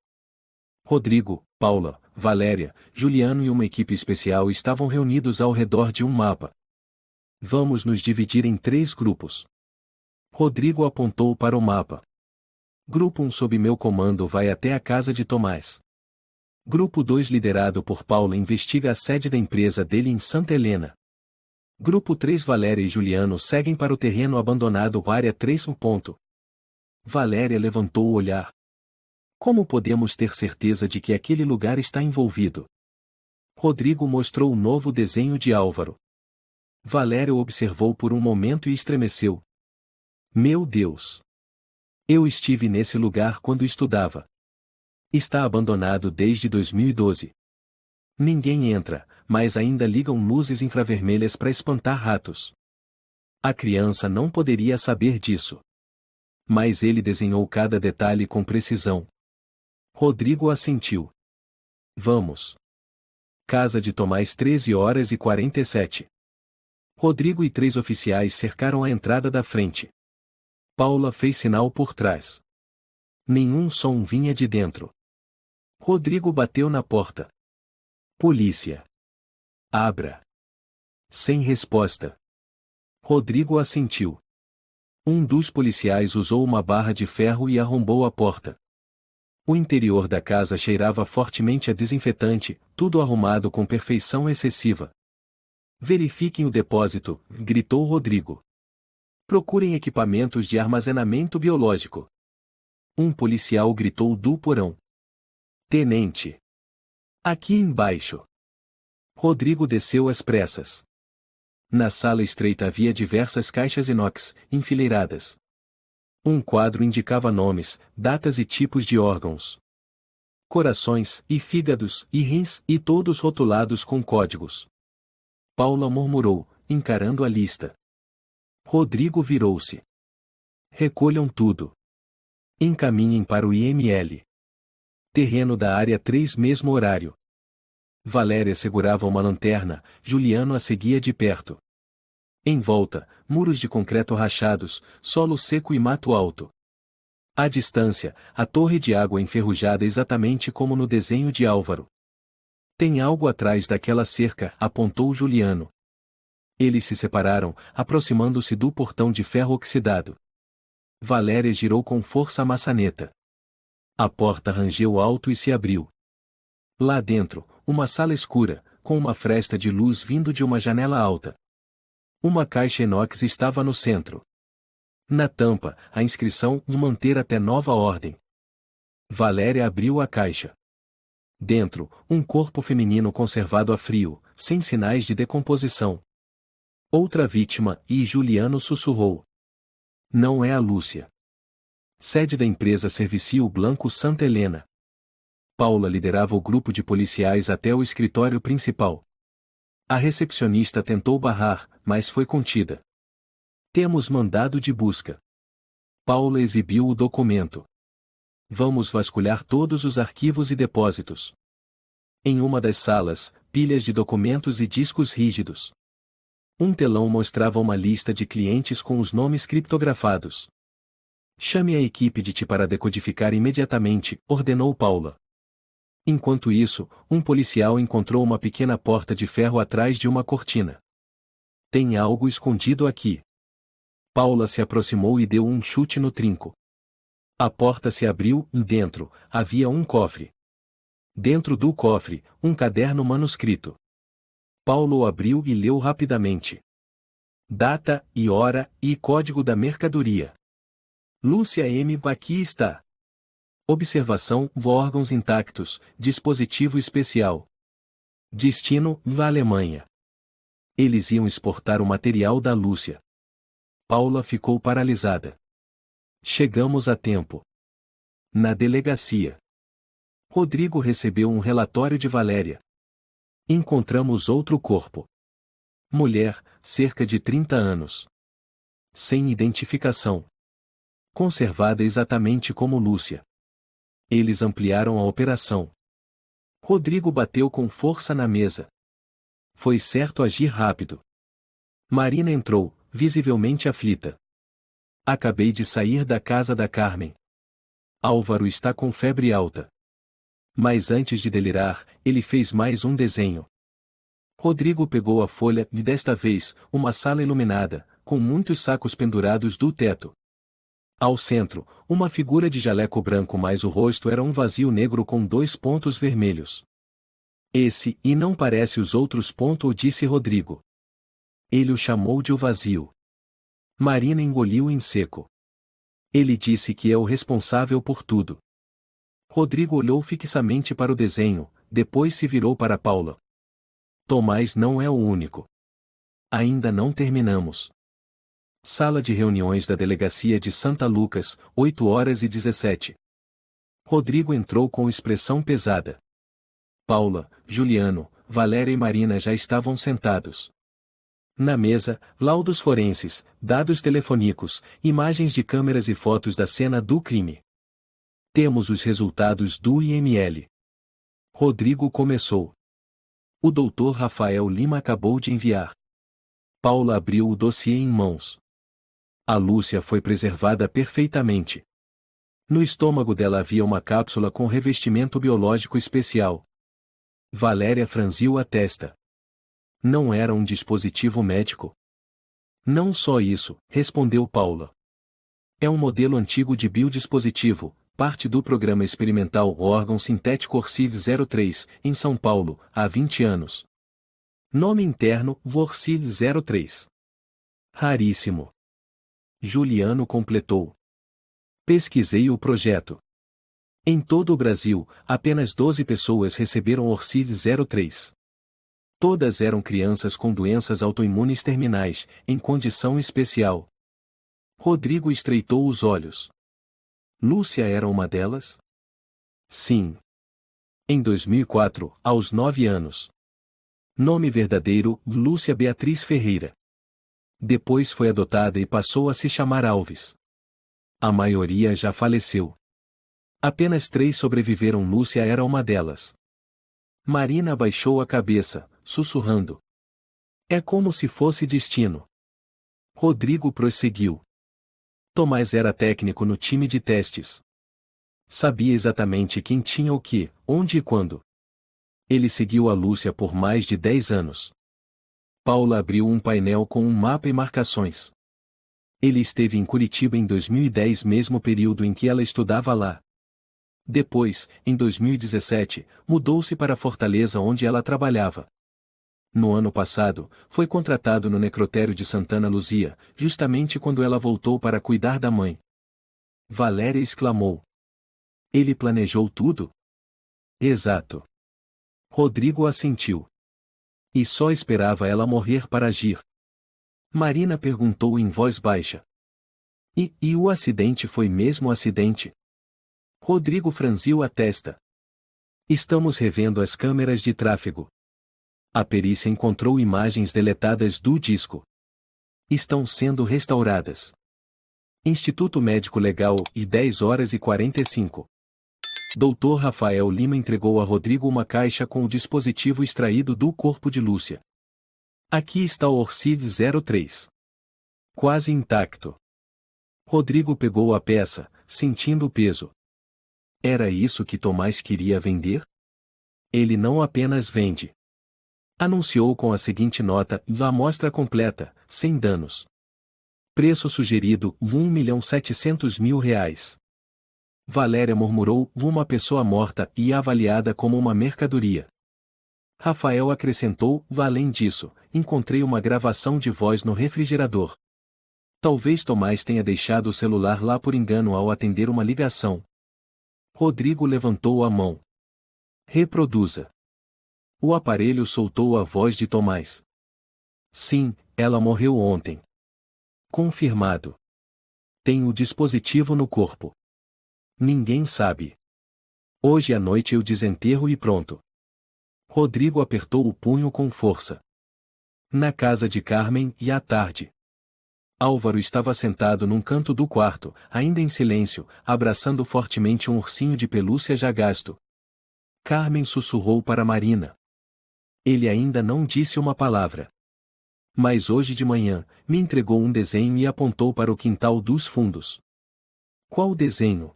Rodrigo, Paula, Valéria, Juliano e uma equipe especial estavam reunidos ao redor de um mapa. Vamos nos dividir em 3 grupos. Rodrigo apontou para o mapa. Grupo 1 sob meu comando vai até a casa de Tomás. Grupo 2 liderado por Paula investiga a sede da empresa dele em Santa Helena. Grupo 3 Valéria e Juliano seguem para o terreno abandonado Área 3. Valéria levantou o olhar. Como podemos ter certeza de que aquele lugar está envolvido? Rodrigo mostrou o novo desenho de Álvaro. Valéria o observou por um momento e estremeceu. Meu Deus! Eu estive nesse lugar quando estudava. Está abandonado desde 2012. Ninguém entra, mas ainda ligam luzes infravermelhas para espantar ratos. A criança não poderia saber disso. Mas ele desenhou cada detalhe com precisão. Rodrigo assentiu. Vamos. Casa de Tomás 13h47. Rodrigo e 3 oficiais cercaram a entrada da frente. Paula fez sinal por trás. Nenhum som vinha de dentro. Rodrigo bateu na porta. Polícia. Abra. Sem resposta. Rodrigo assentiu. Um dos policiais usou uma barra de ferro e arrombou a porta. O interior da casa cheirava fortemente a desinfetante, tudo arrumado com perfeição excessiva. Verifiquem o depósito, gritou Rodrigo. Procurem equipamentos de armazenamento biológico. Um policial gritou do porão. Tenente. Aqui embaixo. Rodrigo desceu às pressas. Na sala estreita havia diversas caixas inox, enfileiradas. Um quadro indicava nomes, datas e tipos de órgãos. Corações, e fígados, e rins, e todos rotulados com códigos. Paula murmurou, encarando a lista. Rodrigo virou-se. Recolham tudo. Encaminhem para o IML. Terreno da área 3, mesmo horário. Valéria segurava uma lanterna, Juliano a seguia de perto. Em volta, muros de concreto rachados, solo seco e mato alto. À distância, a torre de água enferrujada exatamente como no desenho de Álvaro. Tem algo atrás daquela cerca, apontou Juliano. Eles se separaram, aproximando-se do portão de ferro oxidado. Valéria girou com força a maçaneta. A porta rangeu alto e se abriu. Lá dentro, uma sala escura, com uma fresta de luz vindo de uma janela alta. Uma caixa inox estava no centro. Na tampa, a inscrição "Manter até nova ordem". Valéria abriu a caixa. Dentro, um corpo feminino conservado a frio, sem sinais de decomposição. Outra vítima, e Juliano sussurrou. Não é a Lúcia. Sede da empresa Servicio Blanco Santa Helena. Paula liderava o grupo de policiais até o escritório principal. A recepcionista tentou barrar, mas foi contida. Temos mandado de busca. Paula exibiu o documento. Vamos vasculhar todos os arquivos e depósitos. Em uma das salas, pilhas de documentos e discos rígidos. Um telão mostrava uma lista de clientes com os nomes criptografados. Chame a equipe de TI para decodificar imediatamente, ordenou Paula. Enquanto isso, um policial encontrou uma pequena porta de ferro atrás de uma cortina. Tem algo escondido aqui. Paula se aproximou e deu um chute no trinco. A porta se abriu e dentro, havia um cofre. Dentro do cofre, um caderno manuscrito. Paulo o abriu e leu rapidamente. Data, e hora, e código da mercadoria. Lúcia M. Aqui está. Observação: órgãos intactos, dispositivo especial. Destino: Alemanha. Eles iam exportar o material da Lúcia. Paula ficou paralisada. Chegamos a tempo. Na delegacia. Rodrigo recebeu um relatório de Valéria. Encontramos outro corpo. Mulher, cerca de 30 anos. Sem identificação. Conservada exatamente como Lúcia. Eles ampliaram a operação. Rodrigo bateu com força na mesa. Foi certo agir rápido. Marina entrou, visivelmente aflita. Acabei de sair da casa da Carmen. Álvaro está com febre alta. Mas antes de delirar, ele fez mais um desenho. Rodrigo pegou a folha e desta vez, uma sala iluminada, com muitos sacos pendurados do teto. Ao centro, uma figura de jaleco branco mas o rosto era um vazio negro com 2 pontos vermelhos. Esse, e não parece os outros pontos, disse Rodrigo. Ele o chamou de o vazio. Marina engoliu em seco. Ele disse que é o responsável por tudo. Rodrigo olhou fixamente para o desenho, depois se virou para Paula. Tomás não é o único. Ainda não terminamos. Sala de reuniões da delegacia de Santa Lucas, 8h17. Rodrigo entrou com expressão pesada. Paula, Juliano, Valéria e Marina já estavam sentados. Na mesa, laudos forenses, dados telefônicos, imagens de câmeras e fotos da cena do crime. Temos os resultados do IML. Rodrigo começou. O Dr. Rafael Lima acabou de enviar. Paula abriu o dossiê em mãos. A Lúcia foi preservada perfeitamente. No estômago dela havia uma cápsula com revestimento biológico especial. Valéria franziu a testa. Não era um dispositivo médico? Não só isso, respondeu Paula. É um modelo antigo de biodispositivo, parte do programa experimental órgão sintético Orcid 03, em São Paulo, há 20 anos. Nome interno, Vorcid 03. Raríssimo. Juliano completou. Pesquisei o projeto. Em todo o Brasil, apenas 12 pessoas receberam Orcid 03. Todas eram crianças com doenças autoimunes terminais, em condição especial. Rodrigo estreitou os olhos. Lúcia era uma delas? Sim. Em 2004, aos 9 anos. Nome verdadeiro, Lúcia Beatriz Ferreira. Depois foi adotada e passou a se chamar Alves. A maioria já faleceu. Apenas 3 sobreviveram. Lúcia era uma delas. Marina abaixou a cabeça, sussurrando. É como se fosse destino. Rodrigo prosseguiu. Tomás era técnico no time de testes. Sabia exatamente quem tinha o que, onde e quando. Ele seguiu a Lúcia por mais de 10 anos. Paula abriu um painel com um mapa e marcações. Ele esteve em Curitiba em 2010, mesmo período em que ela estudava lá. Depois, em 2017, mudou-se para Fortaleza, onde ela trabalhava. No ano passado, foi contratado no necrotério de Santana Luzia, justamente quando ela voltou para cuidar da mãe. Valéria exclamou. Ele planejou tudo? Exato. Rodrigo assentiu. E só esperava ela morrer para agir. Marina perguntou em voz baixa. E o acidente foi mesmo acidente? Rodrigo franziu a testa. Estamos revendo as câmeras de tráfego. A perícia encontrou imagens deletadas do disco. Estão sendo restauradas. Instituto Médico Legal, e 10h45. Dr. Rafael Lima entregou a Rodrigo uma caixa com o dispositivo extraído do corpo de Lúcia. Aqui está o Orcid 03. Quase intacto. Rodrigo pegou a peça, sentindo o peso. Era isso que Tomás queria vender? Ele não apenas vende. Anunciou com a seguinte nota: a amostra completa, sem danos. Preço sugerido: R$1.700.000. Valéria murmurou: uma pessoa morta e avaliada como uma mercadoria. Rafael acrescentou: além disso, encontrei uma gravação de voz no refrigerador. Talvez Tomás tenha deixado o celular lá por engano ao atender uma ligação. Rodrigo levantou a mão. Reproduza. O aparelho soltou a voz de Tomás. Sim, ela morreu ontem. Confirmado. Tem o dispositivo no corpo. Ninguém sabe. Hoje à noite eu desenterro e pronto. Rodrigo apertou o punho com força. Na casa de Carmen, e à tarde. Álvaro estava sentado num canto do quarto, ainda em silêncio, abraçando fortemente um ursinho de pelúcia já gasto. Carmen sussurrou para Marina. Ele ainda não disse uma palavra. Mas hoje de manhã, me entregou um desenho e apontou para o quintal dos fundos. Qual desenho?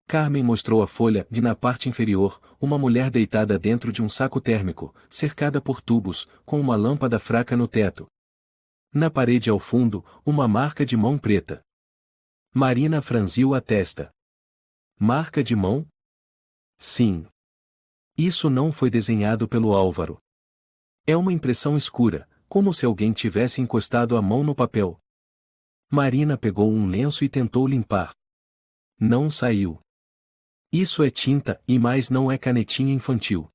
Carmen mostrou a folha e na parte inferior, uma mulher deitada dentro de um saco térmico, cercada por tubos, com uma lâmpada fraca no teto. Na parede ao fundo, uma marca de mão preta. Marina franziu a testa. Marca de mão? Sim. Isso não foi desenhado pelo Álvaro. É uma impressão escura, como se alguém tivesse encostado a mão no papel. Marina pegou um lenço e tentou limpar. Não saiu. Isso é tinta, e mais não é canetinha infantil.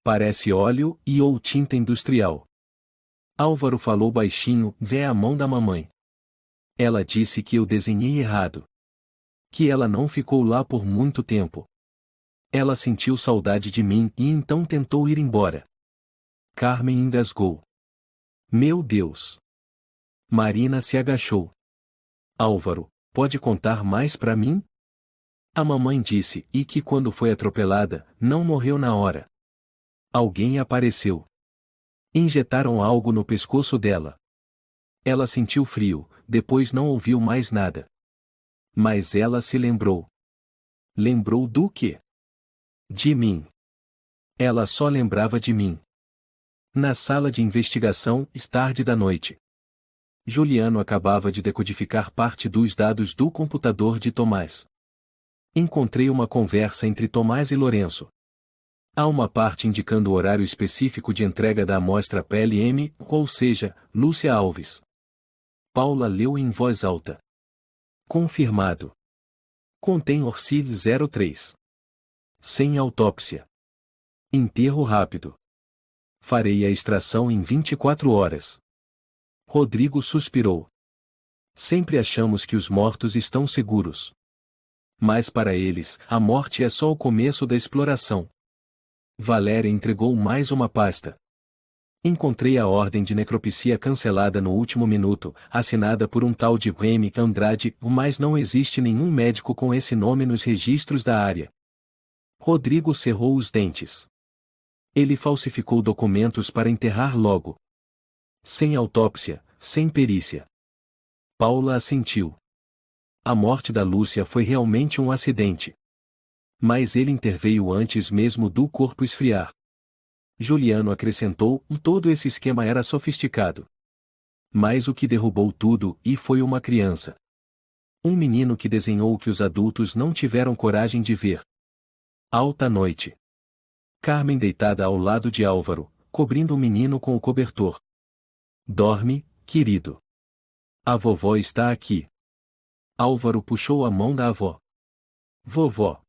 Parece óleo ou tinta industrial. Álvaro falou baixinho: vê a mão da mamãe. Ela disse que eu desenhei errado. Que ela não ficou lá por muito tempo. Ela sentiu saudade de mim e então tentou ir embora. Carmen engasgou. Meu Deus! Marina se agachou. Álvaro, pode contar mais para mim? A mamãe disse e que quando foi atropelada, não morreu na hora. Alguém apareceu. Injetaram algo no pescoço dela. Ela sentiu frio, depois não ouviu mais nada. Mas ela se lembrou. Lembrou do quê? De mim. Ela só lembrava de mim. Na sala de investigação, tarde da noite. Juliano acabava de decodificar parte dos dados do computador de Tomás. Encontrei uma conversa entre Tomás e Lourenço. Há uma parte indicando o horário específico de entrega da amostra PLM, ou seja, Lúcia Alves. Paula leu em voz alta. Confirmado. Contém Orcid 03. Sem autópsia. Enterro rápido. Farei a extração em 24 horas. Rodrigo suspirou. Sempre achamos que os mortos estão seguros. Mas para eles, a morte é só o começo da exploração. Valéria entregou mais uma pasta. Encontrei a ordem de necropsia cancelada no último minuto, assinada por um tal de Remy Andrade, mas não existe nenhum médico com esse nome nos registros da área. Rodrigo cerrou os dentes. Ele falsificou documentos para enterrar logo. Sem autópsia, sem perícia. Paula assentiu. A morte da Lúcia foi realmente um acidente. Mas ele interveio antes mesmo do corpo esfriar. Juliano acrescentou, todo esse esquema era sofisticado. Mas o que derrubou tudo, e foi uma criança. Um menino que desenhou o que os adultos não tiveram coragem de ver. Alta noite. Carmen deitada ao lado de Álvaro, cobrindo o menino com o cobertor. Dorme, querido. A vovó está aqui. Álvaro puxou a mão da avó. Vovó.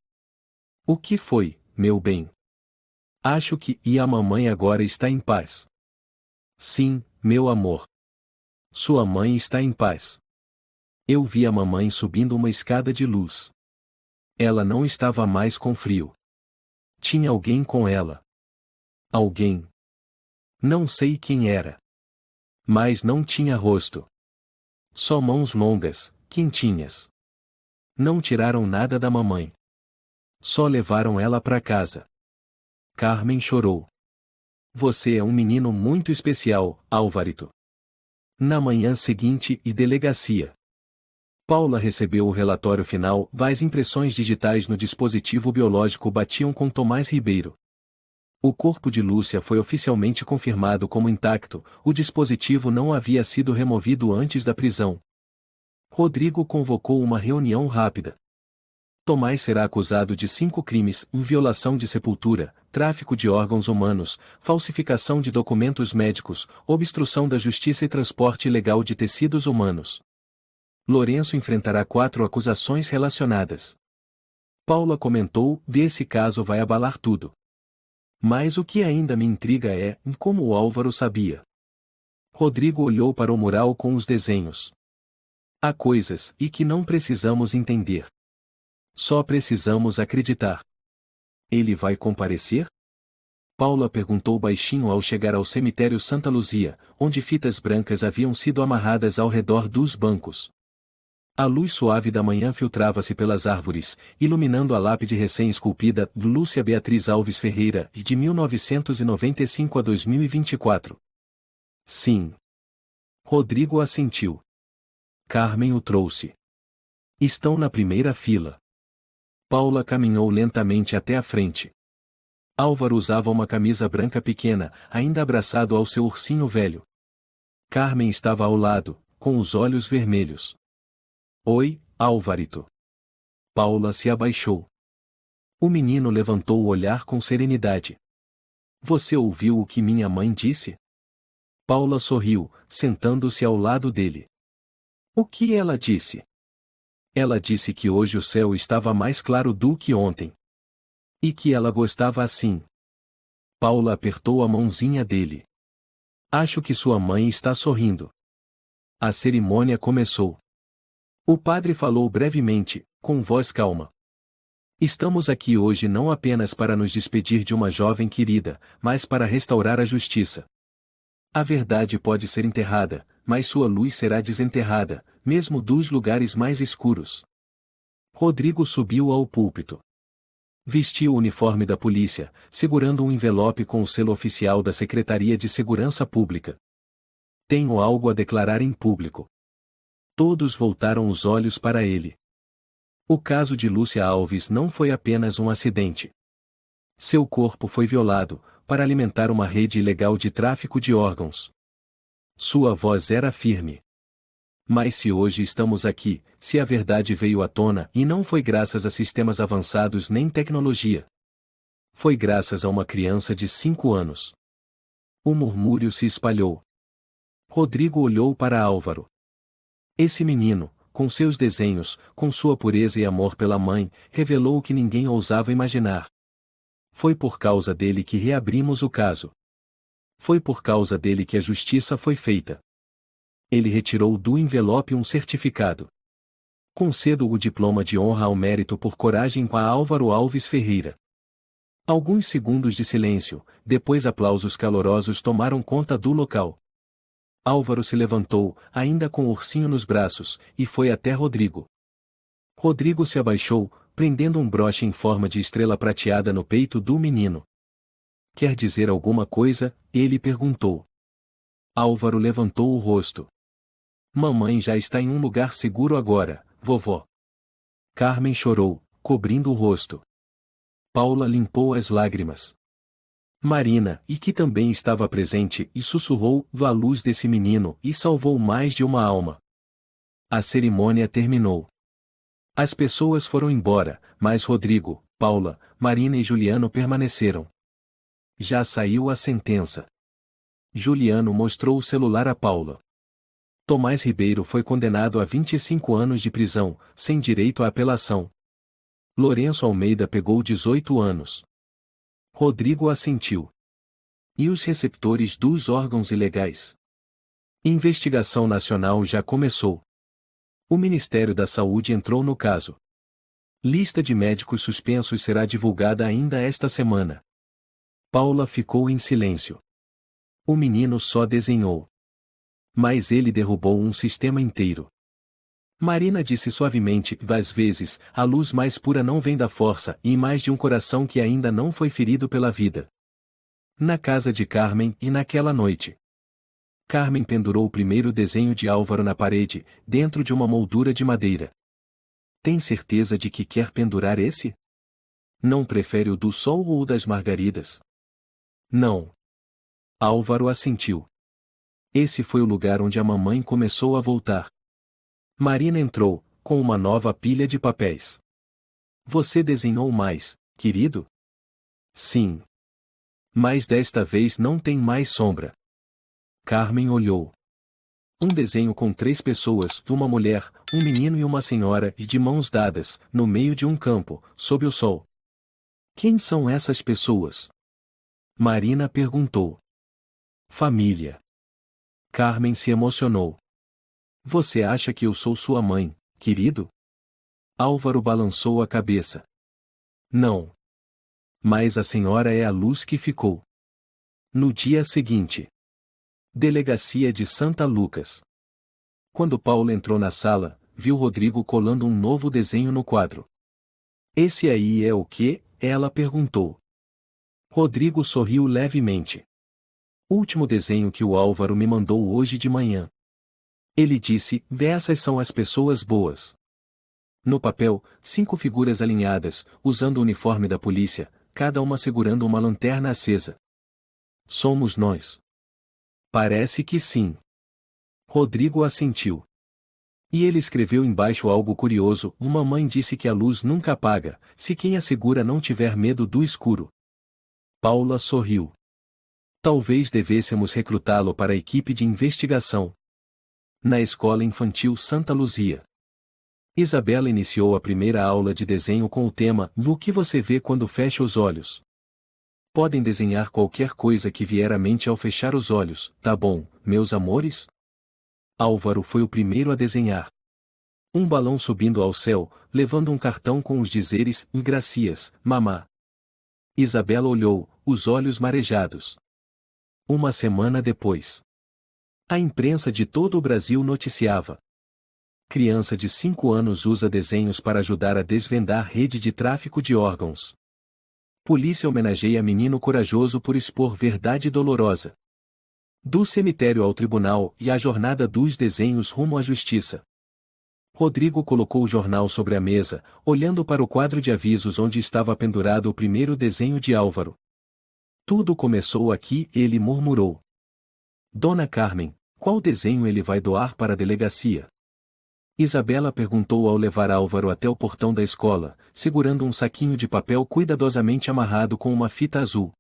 O que foi, meu bem? Acho que a mamãe agora está em paz. Sim, meu amor. Sua mãe está em paz. Eu vi a mamãe subindo uma escada de luz. Ela não estava mais com frio. Tinha alguém com ela. Alguém. Não sei quem era. Mas não tinha rosto. Só mãos longas, quentinhas. Não tiraram nada da mamãe. Só levaram ela para casa. Carmen chorou. Você é um menino muito especial, Álvarito. Na manhã seguinte, delegacia. Paula recebeu o relatório final, as impressões digitais no dispositivo biológico batiam com Tomás Ribeiro. O corpo de Lúcia foi oficialmente confirmado como intacto, o dispositivo não havia sido removido antes da prisão. Rodrigo convocou uma reunião rápida. Tomás será acusado de 5 crimes: violação de sepultura, tráfico de órgãos humanos, falsificação de documentos médicos, obstrução da justiça e transporte ilegal de tecidos humanos. Lourenço enfrentará 4 acusações relacionadas. Paula comentou: esse caso vai abalar tudo. Mas o que ainda me intriga é como o Álvaro sabia. Rodrigo olhou para o mural com os desenhos. Há coisas que não precisamos entender. Só precisamos acreditar. Ele vai comparecer? Paula perguntou baixinho ao chegar ao cemitério Santa Luzia, onde fitas brancas haviam sido amarradas ao redor dos bancos. A luz suave da manhã filtrava-se pelas árvores, iluminando a lápide recém-esculpida Lúcia Beatriz Alves Ferreira, de 1995 a 2024. Sim. Rodrigo assentiu. Carmen o trouxe. Estão na primeira fila. Paula caminhou lentamente até a frente. Álvaro usava uma camisa branca pequena, ainda abraçado ao seu ursinho velho. Carmen estava ao lado, com os olhos vermelhos. Oi, Álvarito. Paula se abaixou. O menino levantou o olhar com serenidade. Você ouviu o que minha mãe disse? Paula sorriu, sentando-se ao lado dele. O que ela disse? Ela disse que hoje o céu estava mais claro do que ontem. E que ela gostava assim. Paula apertou a mãozinha dele. Acho que sua mãe está sorrindo. A cerimônia começou. O padre falou brevemente, com voz calma. Estamos aqui hoje não apenas para nos despedir de uma jovem querida, mas para restaurar a justiça. A verdade pode ser enterrada, mas sua luz será desenterrada, mesmo dos lugares mais escuros. Rodrigo subiu ao púlpito. Vestiu o uniforme da polícia, segurando um envelope com o selo oficial da Secretaria de Segurança Pública. Tenho algo a declarar em público. Todos voltaram os olhos para ele. O caso de Lúcia Alves não foi apenas um acidente. Seu corpo foi violado, para alimentar uma rede ilegal de tráfico de órgãos. Sua voz era firme. Mas se hoje estamos aqui, se a verdade veio à tona e não foi graças a sistemas avançados nem tecnologia. Foi graças a uma criança de 5 anos. O murmúrio se espalhou. Rodrigo olhou para Álvaro. Esse menino, com seus desenhos, com sua pureza e amor pela mãe, revelou o que ninguém ousava imaginar. Foi por causa dele que reabrimos o caso. Foi por causa dele que a justiça foi feita. Ele retirou do envelope um certificado. Concedo o diploma de honra ao mérito por coragem a Álvaro Alves Ferreira. Alguns segundos de silêncio, depois aplausos calorosos tomaram conta do local. Álvaro se levantou, ainda com o ursinho nos braços, e foi até Rodrigo. Rodrigo se abaixou, prendendo um broche em forma de estrela prateada no peito do menino. Quer dizer alguma coisa? Ele perguntou. Álvaro levantou o rosto. Mamãe já está em um lugar seguro agora, vovó. Carmen chorou, cobrindo o rosto. Paula limpou as lágrimas. Marina, e que também estava presente, e sussurrou à luz desse menino e salvou mais de uma alma. A cerimônia terminou. As pessoas foram embora, mas Rodrigo, Paula, Marina e Juliano permaneceram. Já saiu a sentença. Juliano mostrou o celular a Paula. Tomás Ribeiro foi condenado a 25 anos de prisão, sem direito à apelação. Lourenço Almeida pegou 18 anos. Rodrigo assentiu. E os receptores dos órgãos ilegais? Investigação nacional já começou. O Ministério da Saúde entrou no caso. Lista de médicos suspensos será divulgada ainda esta semana. Paula ficou em silêncio. O menino só desenhou. Mas ele derrubou um sistema inteiro. Marina disse suavemente, às vezes, a luz mais pura não vem da força e mais de um coração que ainda não foi ferido pela vida. Na casa de Carmen e naquela noite. Carmen pendurou o primeiro desenho de Álvaro na parede, dentro de uma moldura de madeira. Tem certeza de que quer pendurar esse? Não prefere o do sol ou o das margaridas? Não. Álvaro assentiu. Esse foi o lugar onde a mamãe começou a voltar. Marina entrou, com uma nova pilha de papéis. Você desenhou mais, querido? Sim. Mas desta vez não tem mais sombra. Carmen olhou. Um desenho com 3 pessoas, uma mulher, um menino e uma senhora, e de mãos dadas, no meio de um campo, sob o sol. Quem são essas pessoas? Marina perguntou. Família. Carmen se emocionou. Você acha que eu sou sua mãe, querido? Álvaro balançou a cabeça. Não. Mas a senhora é a luz que ficou. No dia seguinte. Delegacia de Santa Lucas. Quando Paula entrou na sala, viu Rodrigo colando um novo desenho no quadro. Esse aí é o quê? Ela perguntou. Rodrigo sorriu levemente. Último desenho que o Álvaro me mandou hoje de manhã. Ele disse, essas são as pessoas boas. No papel, 5 figuras alinhadas, usando o uniforme da polícia, cada uma segurando uma lanterna acesa. Somos nós. Parece que sim. Rodrigo assentiu. E ele escreveu embaixo algo curioso, uma mãe disse que a luz nunca apaga, se quem a segura não tiver medo do escuro. Paula sorriu. Talvez devêssemos recrutá-lo para a equipe de investigação. Na escola infantil Santa Luzia. Isabela iniciou a primeira aula de desenho com o tema "O que você vê quando fecha os olhos?". Podem desenhar qualquer coisa que vier à mente ao fechar os olhos, tá bom, meus amores? Álvaro foi o primeiro a desenhar. Um balão subindo ao céu, levando um cartão com os dizeres "Gracias, mamá". Isabela olhou, os olhos marejados. Uma semana depois. A imprensa de todo o Brasil noticiava. Criança de 5 anos usa desenhos para ajudar a desvendar rede de tráfico de órgãos. Polícia homenageia menino corajoso por expor verdade dolorosa. Do cemitério ao tribunal e a jornada dos desenhos rumo à justiça. Rodrigo colocou o jornal sobre a mesa, olhando para o quadro de avisos onde estava pendurado o primeiro desenho de Álvaro. Tudo começou aqui, ele murmurou. Dona Carmen, qual desenho ele vai doar para a delegacia? Isabela perguntou ao levar Álvaro até o portão da escola, segurando um saquinho de papel cuidadosamente amarrado com uma fita azul.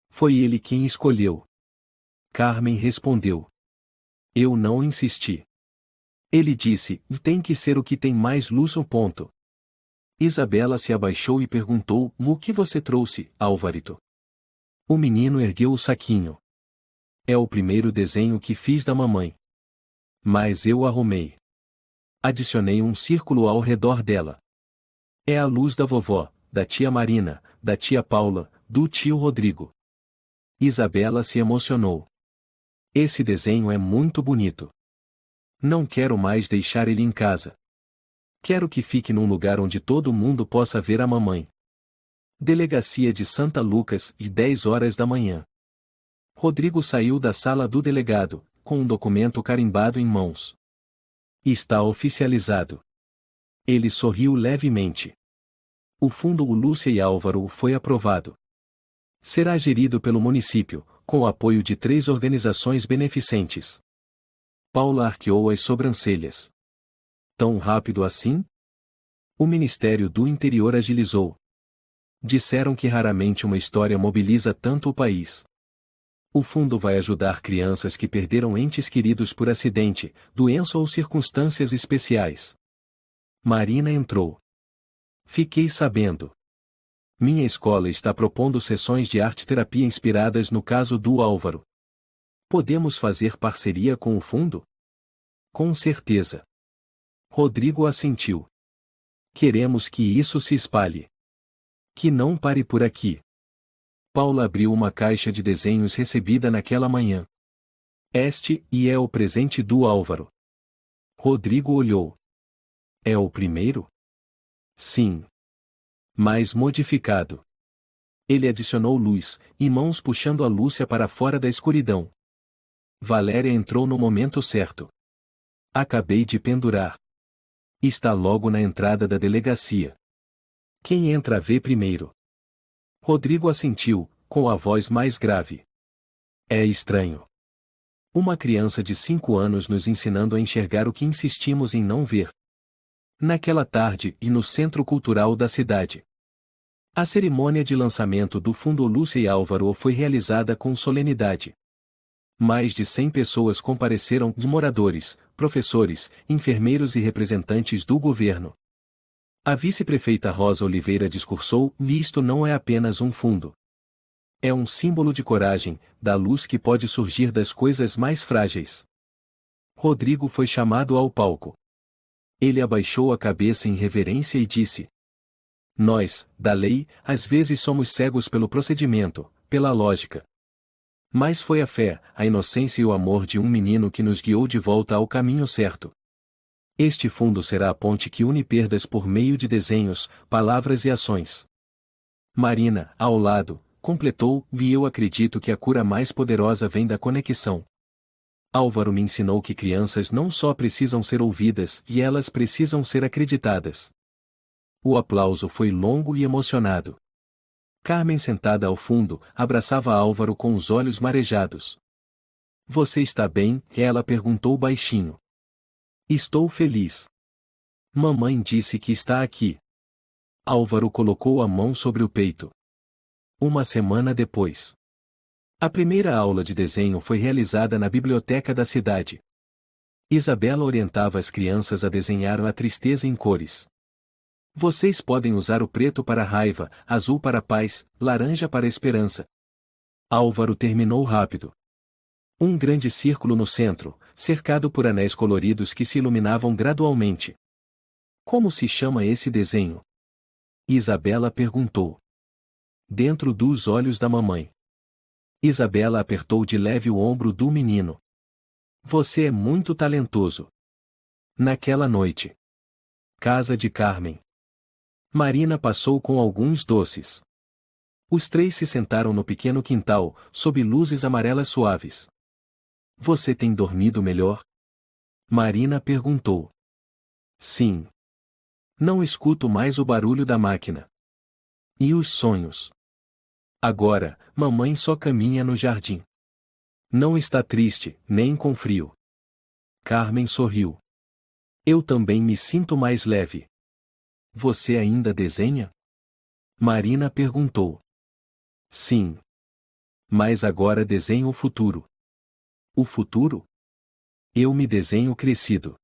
Foi ele quem escolheu. Carmen respondeu. Eu não insisti. Ele disse, tem que ser o que tem mais luz ou ponto. Isabela se abaixou e perguntou, o que você trouxe, Álvarito? O menino ergueu o saquinho. É o primeiro desenho que fiz da mamãe. Mas eu arrumei. Adicionei um círculo ao redor dela. É a luz da vovó, da tia Marina, da tia Paula, do tio Rodrigo. Isabela se emocionou. Esse desenho é muito bonito. Não quero mais deixar ele em casa. Quero que fique num lugar onde todo mundo possa ver a mamãe. Delegacia de Santa Lucas, às 10 horas da manhã. Rodrigo saiu da sala do delegado, com um documento carimbado em mãos. Está oficializado. Ele sorriu levemente. O fundo Lúcia e Álvaro foi aprovado. Será gerido pelo município, com o apoio de 3 organizações beneficentes. Paula arqueou as sobrancelhas. Tão rápido assim? O Ministério do Interior agilizou. Disseram que raramente uma história mobiliza tanto o país. O fundo vai ajudar crianças que perderam entes queridos por acidente, doença ou circunstâncias especiais. Marina entrou. Fiquei sabendo. Minha escola está propondo sessões de arte-terapia inspiradas no caso do Álvaro. Podemos fazer parceria com o fundo? Com certeza. Rodrigo assentiu. Queremos que isso se espalhe. Que não pare por aqui. Paula abriu uma caixa de desenhos recebida naquela manhã. Este é o presente do Álvaro. Rodrigo olhou. É o primeiro? Sim. Mais modificado. Ele adicionou luz, e mãos puxando a Lúcia para fora da escuridão. Valéria entrou no momento certo. Acabei de pendurar. Está logo na entrada da delegacia. Quem entra vê primeiro. Rodrigo assentiu, com a voz mais grave. É estranho. Uma criança de 5 anos nos ensinando a enxergar o que insistimos em não ver. Naquela tarde e no Centro Cultural da cidade. A cerimônia de lançamento do Fundo Lúcia e Álvaro foi realizada com solenidade. Mais de 100 pessoas compareceram, de moradores, professores, enfermeiros e representantes do governo. A vice-prefeita Rosa Oliveira discursou, isto não é apenas um fundo. É um símbolo de coragem, da luz que pode surgir das coisas mais frágeis. Rodrigo foi chamado ao palco. Ele abaixou a cabeça em reverência e disse: Nós, da lei, às vezes somos cegos pelo procedimento, pela lógica. Mas foi a fé, a inocência e o amor de um menino que nos guiou de volta ao caminho certo. Este fundo será a ponte que une perdas por meio de desenhos, palavras e ações. Marina, ao lado, completou, e eu acredito que a cura mais poderosa vem da conexão. Álvaro me ensinou que crianças não só precisam ser ouvidas, e elas precisam ser acreditadas. O aplauso foi longo e emocionado. Carmen, sentada ao fundo, abraçava Álvaro com os olhos marejados. Você está bem? Ela perguntou baixinho. Estou feliz. Mamãe disse que está aqui. Álvaro colocou a mão sobre o peito. Uma semana depois. A primeira aula de desenho foi realizada na biblioteca da cidade. Isabela orientava as crianças a desenhar a tristeza em cores. Vocês podem usar o preto para a raiva, azul para a paz, laranja para a esperança. Álvaro terminou rápido. Um grande círculo no centro, cercado por anéis coloridos que se iluminavam gradualmente. Como se chama esse desenho? Isabela perguntou. Dentro dos olhos da mamãe. Isabela apertou de leve o ombro do menino. Você é muito talentoso. Naquela noite. Casa de Carmen. Marina passou com alguns doces. Os três se sentaram no pequeno quintal, sob luzes amarelas suaves. Você tem dormido melhor? Marina perguntou. Sim. Não escuto mais o barulho da máquina. E os sonhos? Agora, mamãe só caminha no jardim. Não está triste, nem com frio. Carmen sorriu. Eu também me sinto mais leve. Você ainda desenha? Marina perguntou. Sim. Mas agora desenho o futuro. O futuro? Eu me desenho crescido.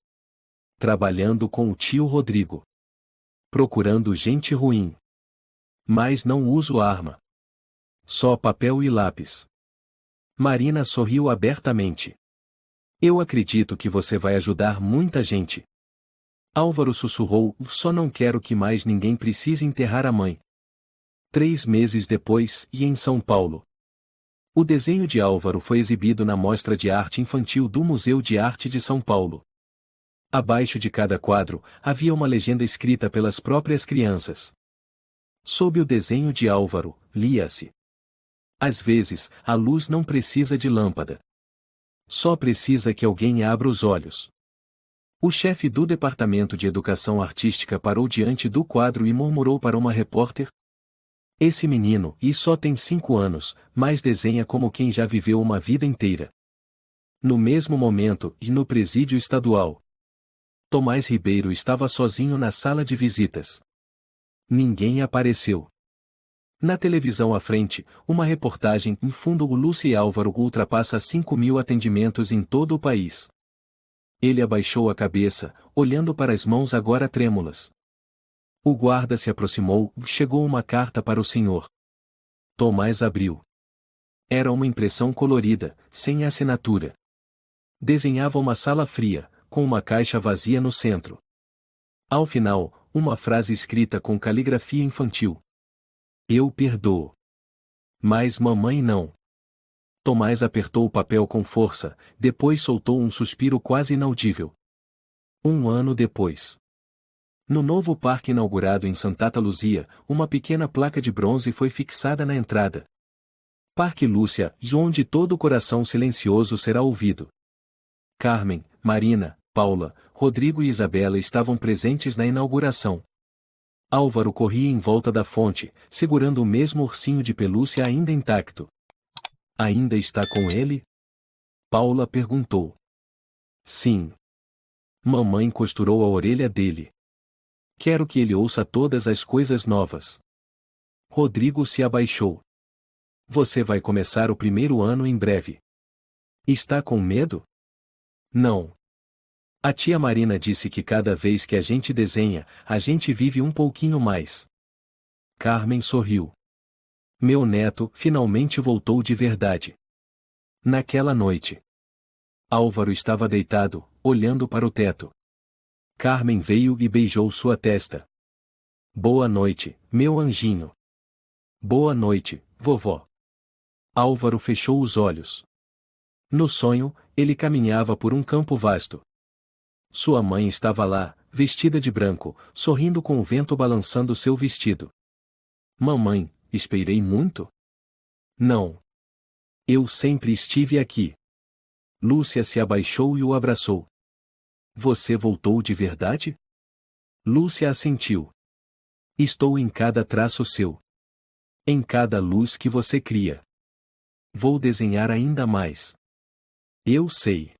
Trabalhando com o tio Rodrigo. Procurando gente ruim. Mas não uso arma. Só papel e lápis. Marina sorriu abertamente. Eu acredito que você vai ajudar muita gente. Álvaro sussurrou, só não quero que mais ninguém precise enterrar a mãe. 3 meses depois, e em São Paulo. O desenho de Álvaro foi exibido na Mostra de Arte Infantil do Museu de Arte de São Paulo. Abaixo de cada quadro, havia uma legenda escrita pelas próprias crianças. Sob o desenho de Álvaro, lia-se: às vezes, a luz não precisa de lâmpada. Só precisa que alguém abra os olhos. O chefe do Departamento de Educação Artística parou diante do quadro e murmurou para uma repórter: esse menino, e só tem 5 anos, mas desenha como quem já viveu uma vida inteira. No mesmo momento, e no presídio estadual, Tomás Ribeiro estava sozinho na sala de visitas. Ninguém apareceu. Na televisão à frente, uma reportagem em fundo: o Lúcia e Álvaro ultrapassa 5.000 atendimentos em todo o país. Ele abaixou a cabeça, olhando para as mãos agora trêmulas. O guarda se aproximou, chegou uma carta para o senhor. Tomás abriu. Era uma impressão colorida, sem assinatura. Desenhava uma sala fria, com uma caixa vazia no centro. Ao final, uma frase escrita com caligrafia infantil. Eu perdoo. Mas mamãe não. Tomás apertou o papel com força, depois soltou um suspiro quase inaudível. 1 ano depois. No novo parque inaugurado em Santa Luzia, uma pequena placa de bronze foi fixada na entrada. Parque Lúcia, onde todo coração silencioso será ouvido. Carmen, Marina, Paula, Rodrigo e Isabela estavam presentes na inauguração. Álvaro corria em volta da fonte, segurando o mesmo ursinho de pelúcia ainda intacto. Ainda está com ele? Paula perguntou. Sim. Mamãe costurou a orelha dele. Quero que ele ouça todas as coisas novas. Rodrigo se abaixou. Você vai começar o 1º ano em breve. Está com medo? Não. A tia Marina disse que cada vez que a gente desenha, a gente vive um pouquinho mais. Carmen sorriu. Meu neto finalmente voltou de verdade. Naquela noite, Álvaro estava deitado, olhando para o teto. Carmen veio e beijou sua testa. Boa noite, meu anjinho. Boa noite, vovó. Álvaro fechou os olhos. No sonho, ele caminhava por um campo vasto. Sua mãe estava lá, vestida de branco, sorrindo com o vento balançando seu vestido. Mamãe, esperei muito? Não. Eu sempre estive aqui. Lúcia se abaixou e o abraçou. Você voltou de verdade? Lúcia assentiu. Estou em cada traço seu. Em cada luz que você cria. Vou desenhar ainda mais. Eu sei.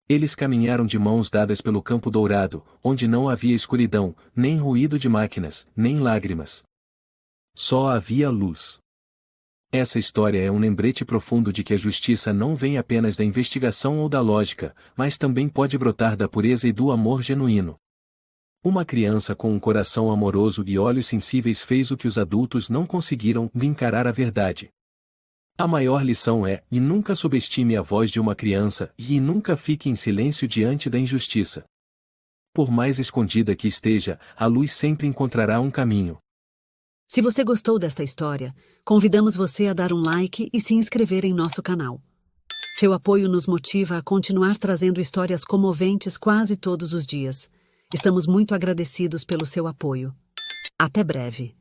Eles caminharam de mãos dadas pelo campo dourado, onde não havia escuridão, nem ruído de máquinas, nem lágrimas. Só havia luz. Essa história é um lembrete profundo de que a justiça não vem apenas da investigação ou da lógica, mas também pode brotar da pureza e do amor genuíno. Uma criança com um coração amoroso e olhos sensíveis fez o que os adultos não conseguiram: encarar a verdade. A maior lição é: e nunca subestime a voz de uma criança, e nunca fique em silêncio diante da injustiça. Por mais escondida que esteja, a luz sempre encontrará um caminho. Se você gostou desta história, convidamos você a dar um like e se inscrever em nosso canal. Seu apoio nos motiva a continuar trazendo histórias comoventes quase todos os dias. Estamos muito agradecidos pelo seu apoio. Até breve.